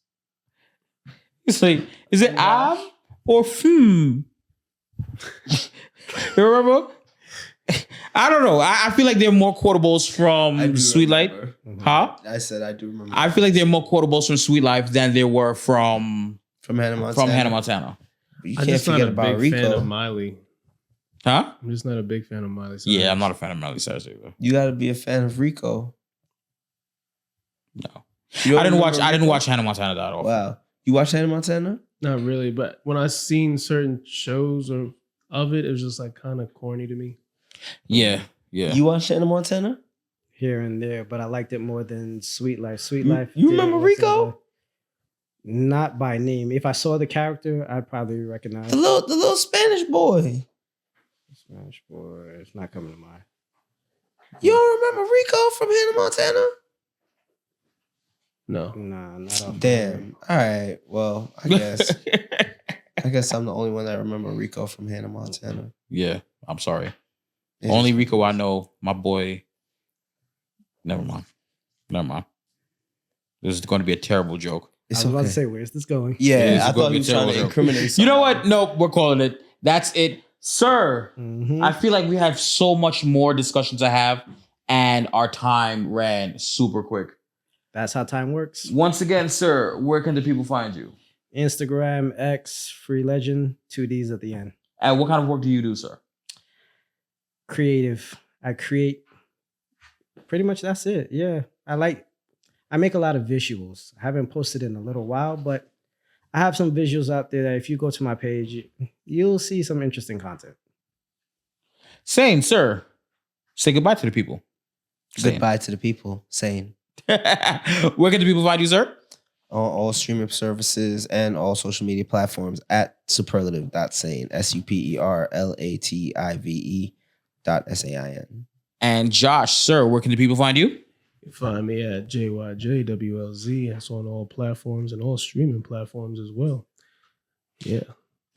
It's like, is it ab or You remember? I don't know. I feel like there are more quotables from Sweet Life. Huh? I said I do remember. I feel like there are more quotables from Sweet Life than there were from Hannah Montana. From Hannah Montana. But you I'm can't just not forget a about big fan of Rico. Miley. Huh? I'm just not a big fan of Miley Cyrus. Yeah, I'm not a fan of Miley Cyrus either. You got to be a fan of Rico. No. You I don't didn't watch Hannah Montana that often. Wow. You watch Hannah Montana? Not really, but when I seen certain shows of it, it was just like kind of corny to me. Yeah. You watch Hannah Montana? Here and there, but I liked it more than Sweet Life. Sweet Life. You remember Rico? Not by name. If I saw the character, I'd probably recognize The little Spanish boy. Spanish boy. It's not coming to mind. You don't remember Rico from Hannah Montana? No. Nah, not off. Damn. All right. Well, I guess I'm the only one that remember Rico from Hannah Montana. Yeah, I'm sorry. It Only is- Rico I know, my boy. Never mind. This is going to be a terrible joke. I was about to say, where's this going? Yeah, Yeah, it's I gonna thought be he a was trying terrible to joke. incriminate You know somebody. what? No, we're calling it. That's it. Sir, I feel like we have so much more discussion to have, and our time ran super quick. That's how time works. Once again, sir, where can the people find you? Instagram, X, Free Legend, 2 Ds at the end. And what kind of work do you do, sir? Creative. I create. Pretty much that's it. Yeah. I make a lot of visuals. I haven't posted in a little while, but I have some visuals out there that if you go to my page, you'll see some interesting content. Sain, sir, say goodbye to the people. Sain. Goodbye to the people. Sain. Where can the people find you, sir? On all streaming services and all social media platforms at superlative.sain. superlative.sain. And Josh, sir, where can the people find you? You can find me at JYJWLZ. That's on all platforms and all streaming platforms as well. Yeah.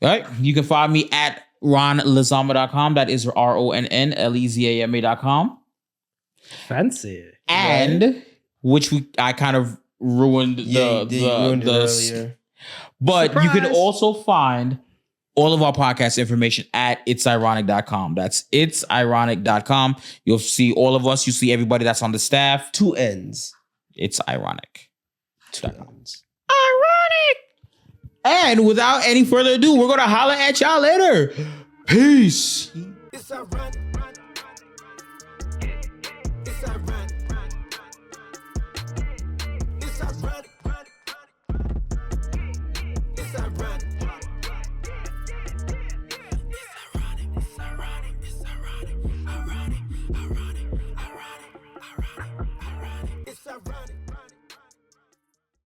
All right. You can find me at RonnLezama.com. That is RonnLezama.com. Fancy. And which I kind of ruined ruined it earlier. But you can Surprise! also find all of our podcast information at itsiRONNic.com. That's itsiRONNic.com. You'll see all of us. You see everybody that's on the staff. 2 N's. It's ironic. 2 N's. Ironic. And without any further ado, we're gonna holler at y'all later. Peace. It's ironic.